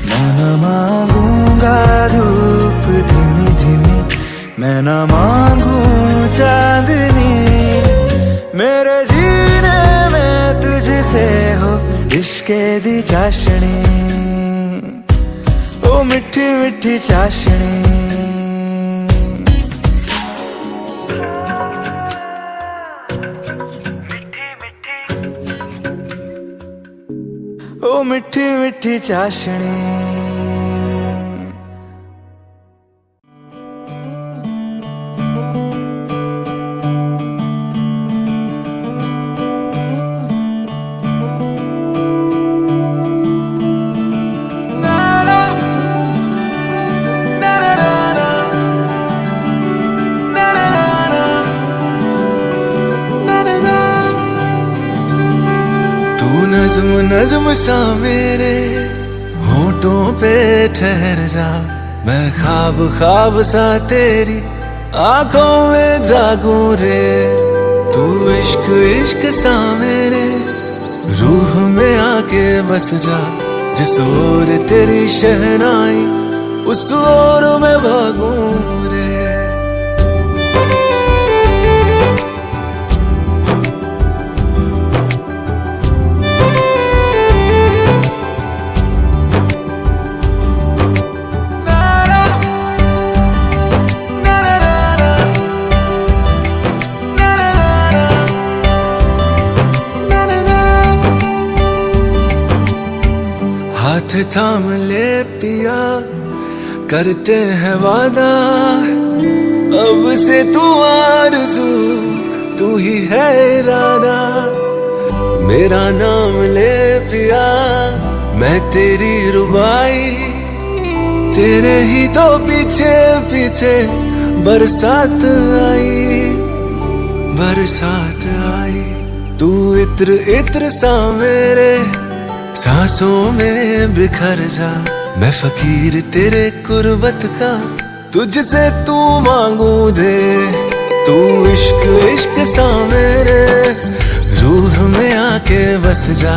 मैं न मांगूंगा धूप धीमी धीमी, मैं न मांगू चांदनी, मेरे जीने में तुझसे हो इश्के दी चाशनी, ओ मिठी मिठी चाशनी। ओ मिठी मिठी चाशनी। नज़्म नज़्म सा मेरे होठों पे ठहर जा, मैं ख्वाब ख्वाब सा तेरी आंखों में जागूं रे। तू इश्क इश्क सा मेरे रूह में आके बस जा, जिस ओर तेरी शहनाई उस ओर मैं भागूं रे। हाथ थाम ले पिया, करते हैं वादा, अब से तू आरज़ू, तू ही है इरादा। मेरा नाम ले पिया, मैं तेरी रुबाई, तेरे ही तो पीछे पीछे बरसात आई, बरसात आई। तू इत्र इत्र सा मेरे सांसों में बिखर जा, मैं फकीर तेरे कुर्बत का, तुझसे तू मांगू दे। तू इश्क इश्क सा मेरे रूह में आके बस जा,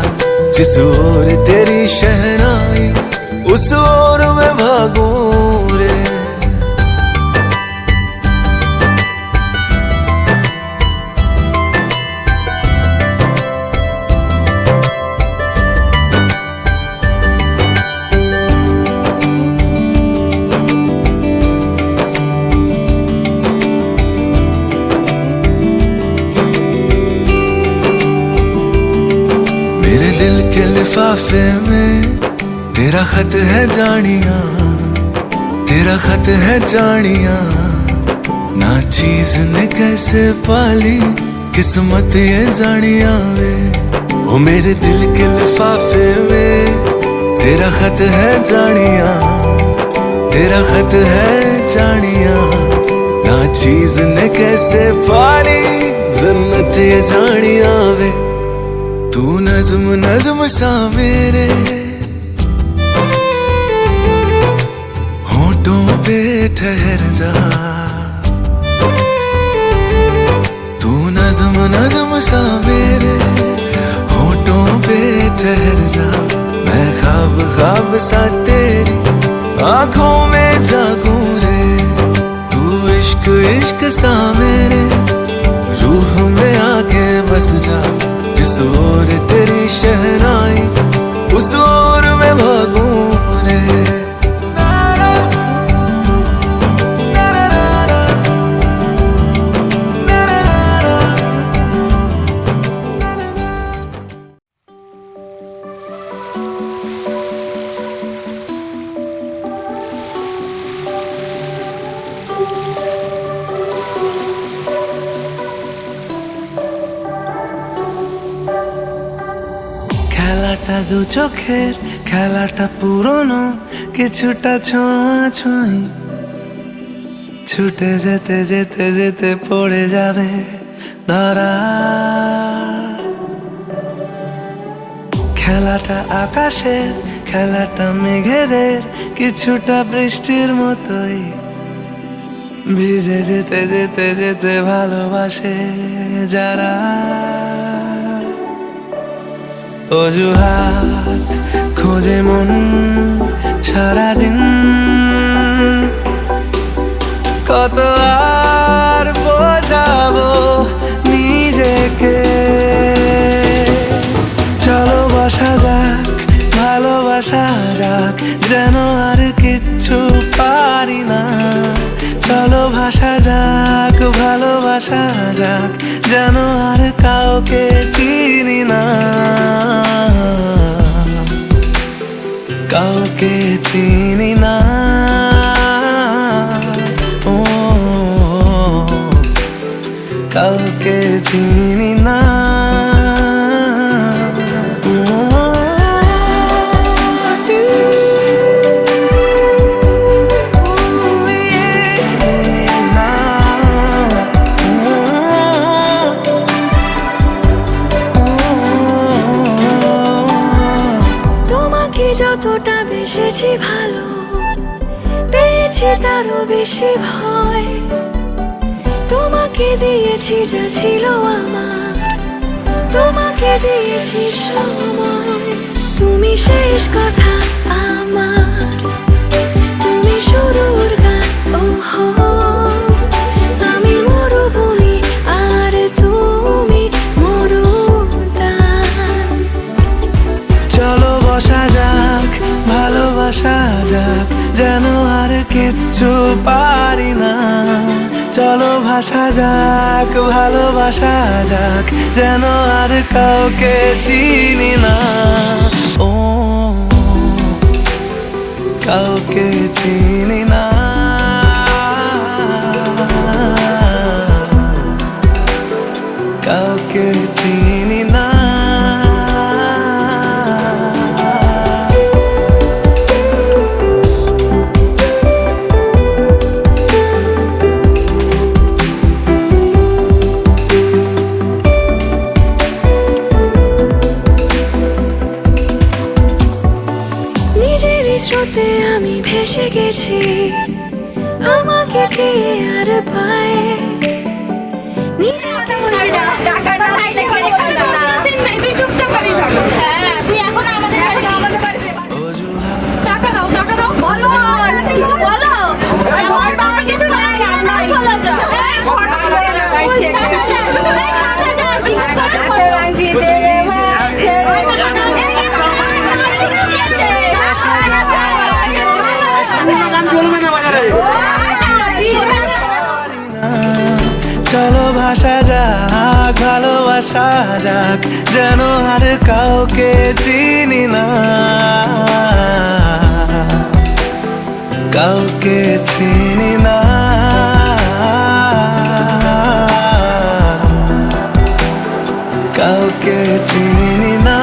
जिस ओर तेरी शहनाई उस ओर मैं भागूं रे। मेरे दिल के लिफाफे में तेरा खत है जानिया, तेरा खत है जानिया। ना चीज ने कैसे पाली किस्मत ये जानिया वे। ओ मेरे दिल के लिफाफे में तेरा खत है जानिया, तेरा खत है जानिया। ना चीज ने कैसे पाली जन्नत ये जानिया वे। तू नज़्म नज़्म सा मेरे होठों पे ठहर जा, तू नज़्म नज़्म सा मेरे होठों पे ठहर जा। मैं ख्वाब ख्वाब सा तेरी आंखों में जागूं रे। तू इश्क इश्क सा मेरे रूह में आके बस जा, जिस ओर तेरी शहनाई उस ओर मैं भागूं रे। মেশা দু চোখের খেলাটা পুরনো কিছুটা ছোঁয়াছুঁই ছুটে যেতে যেতে যেতে পড়ে যাবে ধরা খেলাটা আকাশের খেলাটা মেঘেদের কিছুটা বৃষ্টির মতোই ভিজে যেতে যেতে যেতে ভালোবাসে যারা অজুহাত খোঁজে মন সারাদিন কত আর বোঝাবো নিজেকে চলো বসা যাক ভালোবাসা যাক যেন আর কিচ্ছু পারি না চলো ভাষা যাক ভালোবাসা যাক যেন আর কাউকে চিনি না কাউকে চিনি না ও কাউকে চিনি না যতটা বেসেছি ভালো পেয়েছি তারও বেশি ভয় তোমাকে দিয়েছি যা ছিল আমার তোমাকে দিয়েছি সময় তুমি শেষ কথা আমার তুমি শুরুর গান ওহো আমি মরুভূমি আর তুমি মরুদ্যান চলো বসা যাক ভালোবাসা যাক যেন আর কিচ্ছু পারি না চলো ভাষা যাক ভালোবাসা যাক যেন আর কাউকে চিনি না ও কাউকে চিনি না কাউকে চিনি না স্রোতে আমি ভেসে গেছি আমাকে কে আর পায় টাকা দাও বলো কিছু বলো কিছু চলো ভাষা যাক ভালোবাসা যাক যেন আর কাউকে চিনি না কাউকে চিনি না কাউকে চিনি না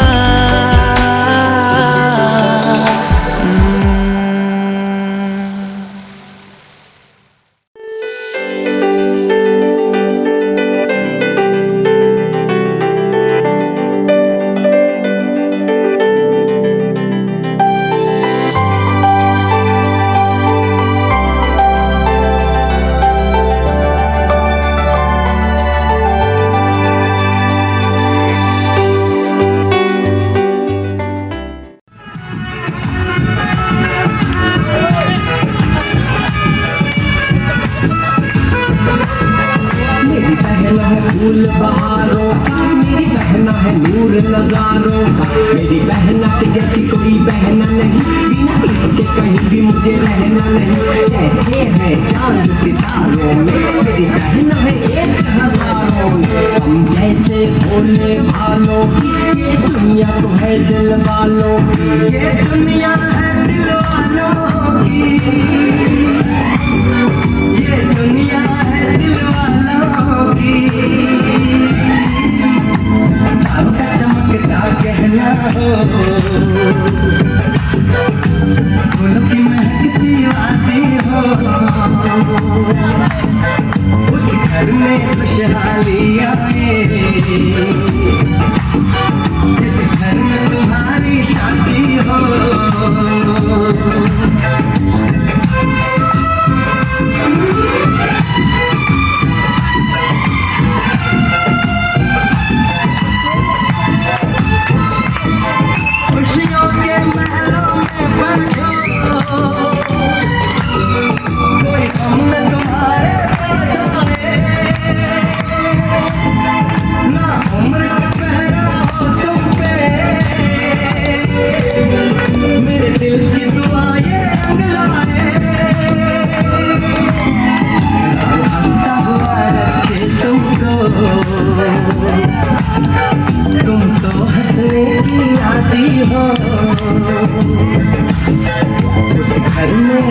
फूल बहारों का मेरी बहना है नूर नजारों का मेरी बहना के जैसी कोई बहना नहीं बिना इसके कहीं भी मुझे रहना नहीं ऐसे है चांद सितारों में मेरी बहना है एक हजारों में हम जैसे भोले भालों की ये दुनिया तो है दिल वालों की ये दुनिया है दिल वालों की ये दुनिया है दिल वालों की चमकता गहना हो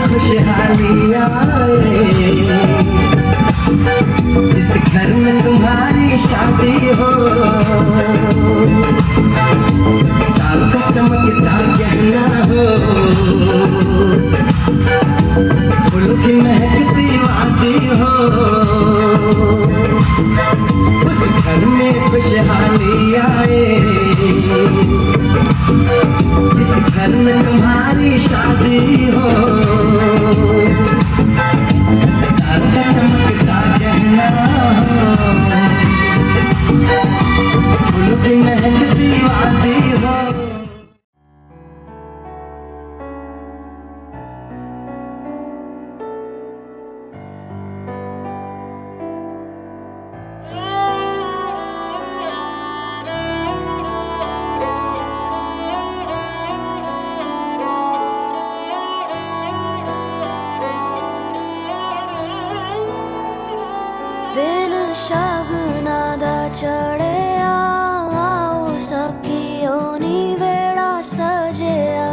खुशहाली आए, जिस घर में तुम्हारी शादी हो, ताल का चमकता गहना हो, फूलों की महकती वादी हो, उस घर में खुशहाली आए, जिस घर में तुम्हारी शादी हो, ताल का चमकता गहना हो, फूलों की महकती वादी हो। दिन शगुना दा चढ़िया, आओ सखियों नी वेड़ा सजिया।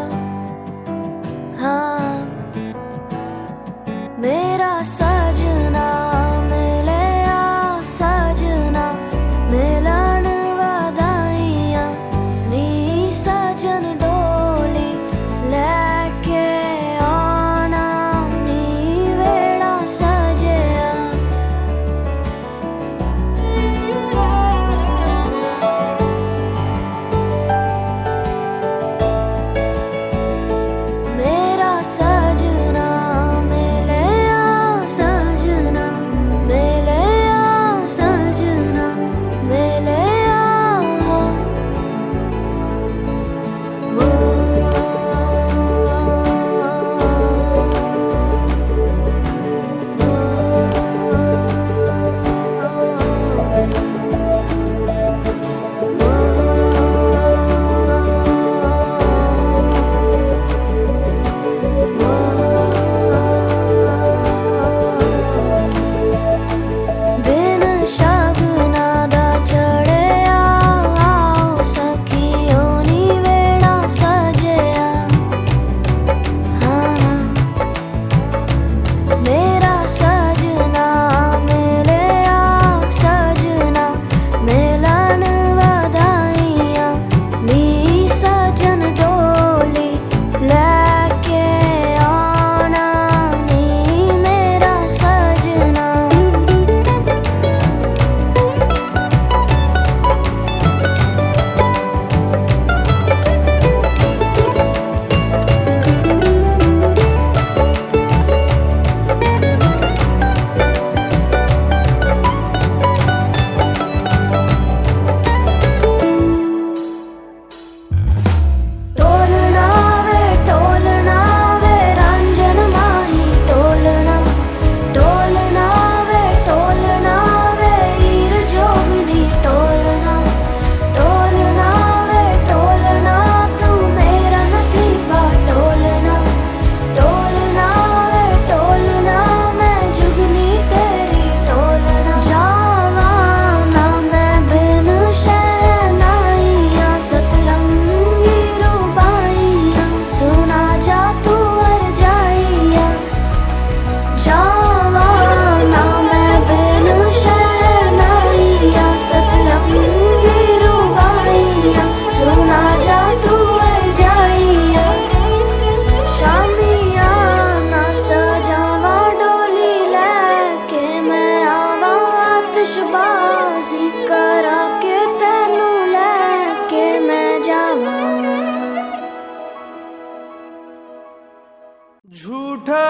हाँ मेरा सजना मिलिया, सजना मिलन वधाइयां, नी सजन डोली लैके आना, नी वेड़ा सजिया। मेरा सजना मिलिया, सजना मिलिया, सजना मिलिया। दिन शगुना दा चढ़िया, आओ सखियों नी वेड़ा सजिया। हाँ मेरा सजना मिलिया, सजना मिलन वधाइयां, नी सजन डोली लैके आना, नी मेरा सजना। टोलना वे रंजन माही, टोलना टोलना वे हीर जोगनी, टोलना टोलना तू मेरा नसीबा, टोलना टोलना मैं जुगनी तेरी, टोलना। जावा ना मैं बिन शहनाइयां, सतरंगी रूबाइयां, सुना जा तू हर जाइया। जावा ना मैं बिन शहनाइयां, सतरंगी रूबाइयां, सुना जा तू हर जाइया। शामिया ना सजावा डोली लैके, मैं आवा आतिशबाजी करा के, तेनू लैके मैं जावा। झूठा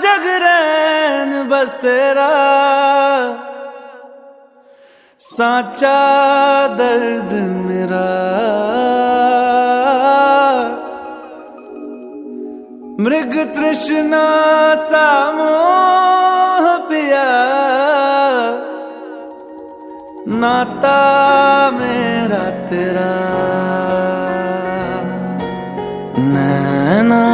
जगरैन बसेरा, साचा दर्द मेरा। मृग तृष्णा सा मोह पिया, नाता मेरा तेरा। नैना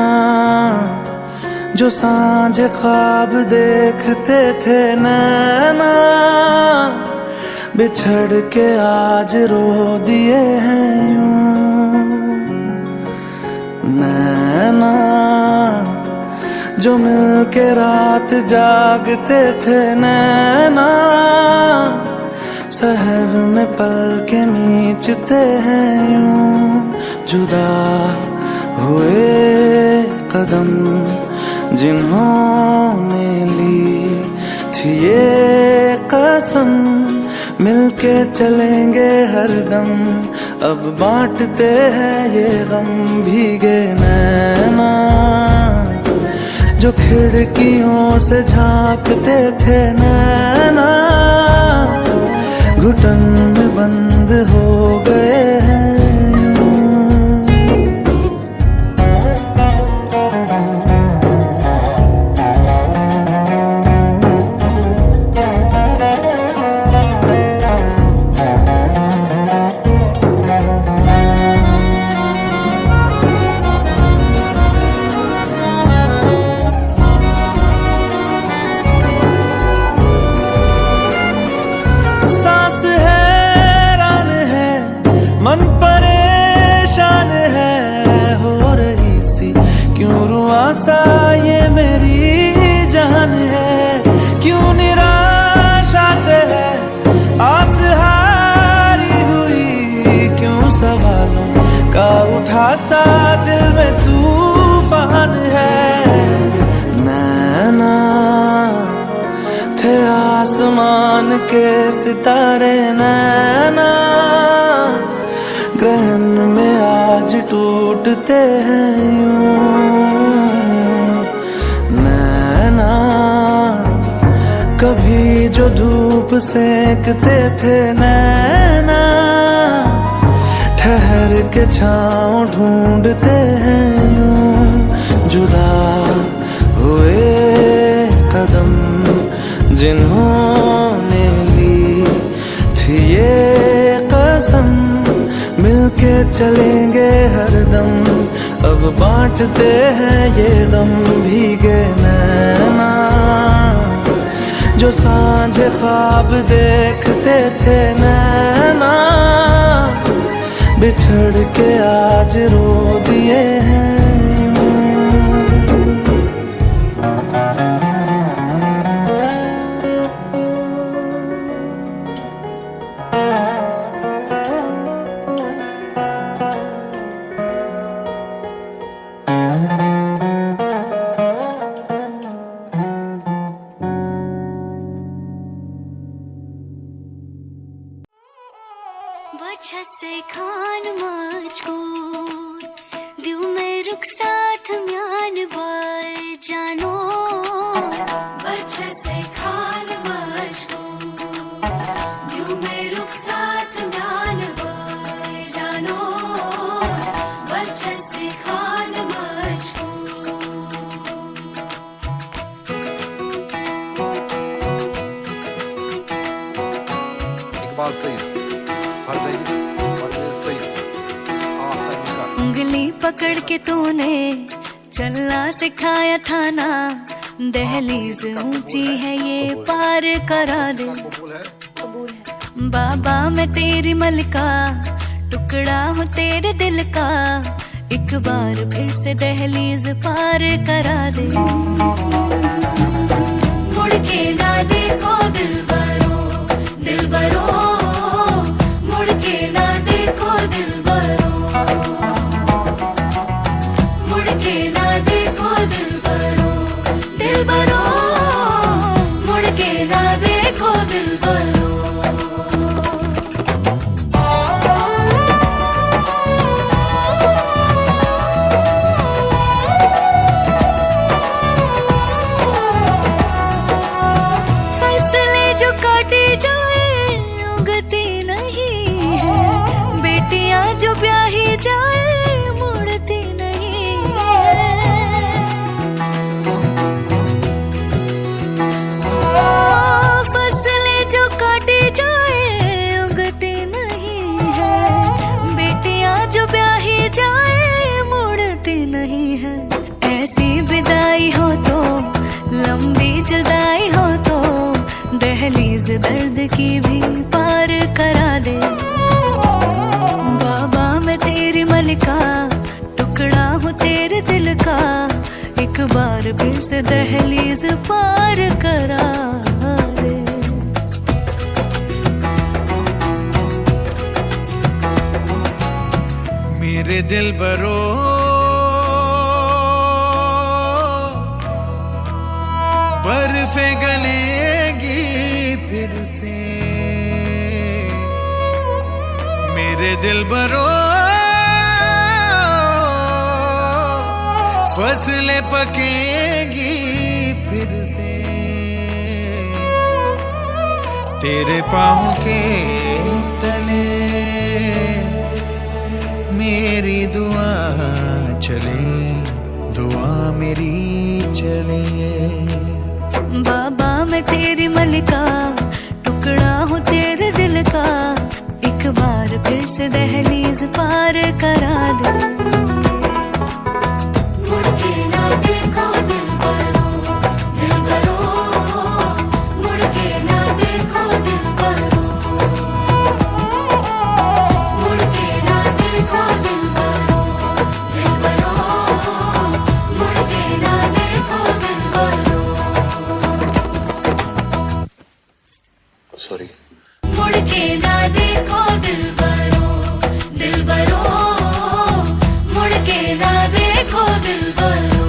जो सांझ ख्वाब देखते थे, नैना बिछड़ के आज रो दिए हैं यूं। नैना जो मिलके रात जागते थे नैना, शहर में पल के मीचते हैं यूं। जुदा हुए कदम जिन्होंने ली थी ये कसम, मिलके चलेंगे हरदम, अब बांटते हैं ये गम। भीगे नैना जो खिड़कियों से झांकते थे नैना, घुटन में बंद हो गए हैं। सांस हैरान है, मन परेशान है, हो रही सी क्यों रुआसा ये मेरी जान है। क्यों निराशा से है आस हारी हुई, क्यों सवालों का उठा सा दिल में तूफान है। नैना थे आसमान के सितारे नैना, ग्रहण में आज टूटते हैं यूं। नैना कभी जो धूप सेकते थे नैना, ठहर के छाँव ढूंढते हैं यूं। जुदा हुए कदम जिन्होंने ली थी ये कसम, मिलके चलेंगे हरदम, अब बांटते हैं ये गम। भीगे नैना जो सांझे ख्वाब देखते थे नैना, बिछड़ के आज रो दिए हैं। बछसे खान मजकूर दिउ में रुख साथ म्यान बाय जानो। बछसे खान मजकूर दिउ में रुख साथ म्यान बाय जानो। बछसे खान इकबाल सईद, उंगली पकड़ के तूने चलना सिखाया था ना, दहलीज ऊंची है ये पार करा दे। बाबा मैं तेरी मलिका, टुकड़ा हूँ तेरे दिल का, एक बार फिर से दहलीज पार करा दे। मुड़ के ना देखो दिलबरो, दिलबरो, मुड़ के ना देखो दिलबरो, मुड़ के ना देखो दिलबरो, दिलबरो, मुड़ के ना देखो दिलबरो। फसले जो काटे जाए उगती नहीं है, बेटियां जो ब्याही जाए मुड़ती नहीं है। तेरे दिल का, एक बार फिर से दहलीज पार करा दे। मेरे दिल बरो बर्फे गलेगी फिर से, मेरे दिल बरो फसलें पकेगी फिर से, तेरे पाँव के तले मेरी दुआ चले, दुआ मेरी चले। बाबा मैं तेरी मलिका, टुकड़ा हूँ तेरे दिल का, एक बार फिर से दहलीज पार करा दे। मुड़ के ना देखो दिलबरो, दिलबरो, मुड़ के ना देखो दिलबरो, मुड़ के ना देखो दिलबरो, दिलबरो, मुड़ के ना देखो दिलबरो। सॉरी। मुड़ के ना देखो दिलबरो, दिलबरो, मुड़ के ना देखो दिलबरो।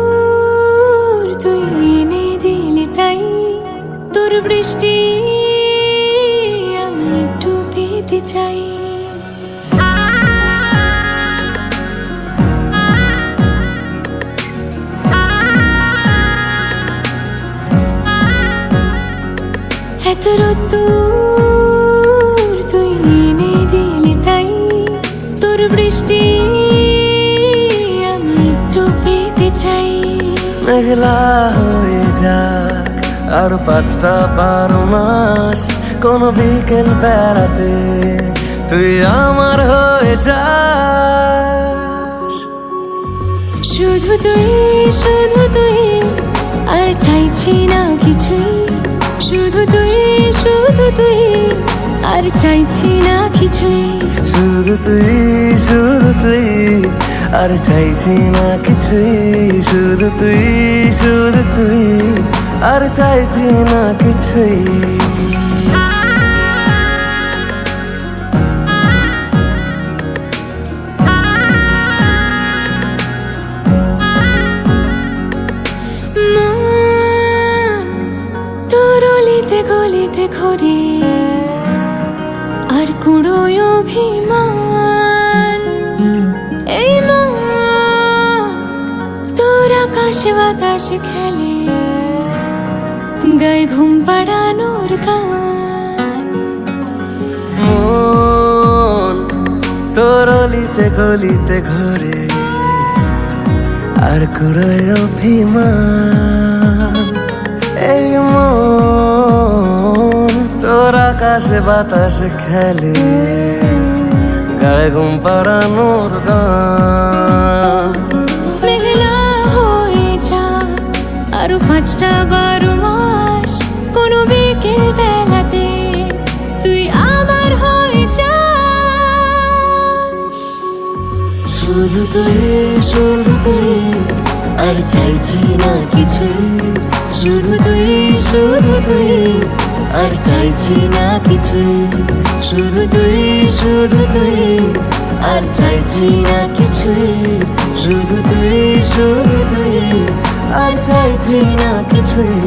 এতদূর তুই এনে দিলি তাই, তোর বৃষ্টি আমি একটু পেতে চাই। এত রোদ্দুর তুই এনে দিলি তাই, তোর বৃষ্টি আমি একটু পেতে চাই। মেঘলা হয়ে যাক আর 5টা 12 মাস, কোনো বিকেল বেড়াতে তুই আমার হয়ে যাস। শুধু তুই, শুধু তুই, আর চাইছি না কিছুই। শুধু তুই, শুধু তুই, আর চাইছি না কিছুই। শুধু তুই, শুধু তুই, আর চাইছি না কিছুই। শুধু তুই, শুধু তুই, আর চাইছি না কিছুই। তোর অলিতে গলিতে ঘরে আর কুড়োয় অভিমান, এই মন তোর আকাশে বাতাসে খেলে, গায়ে ঘুম পাড়ানোর গান। মন তোর অলিতে গলিতে ঘরে আর কুড়োয় অভিমান, এই মন তোর আকাশে বাতাসে খেলে, গায়ে ঘুম পাড়ানোর গান। মেঘলা হয়ে যা আরো 5টা 12 মাস, কোনো বিকেল বেলাতে তুই আমার হয়ে যাস। শুধু তুই, শুধু তুই, আর চাইছি না কিছুই। শুধু তুই, শুধু তুই, আর চাইছি না কিছুই। শুধু তুই, শুধু তুই, আর চাইছি না কিছুই। শুধু তুই, শুধু তুই, আর চাইছি না কিছুই।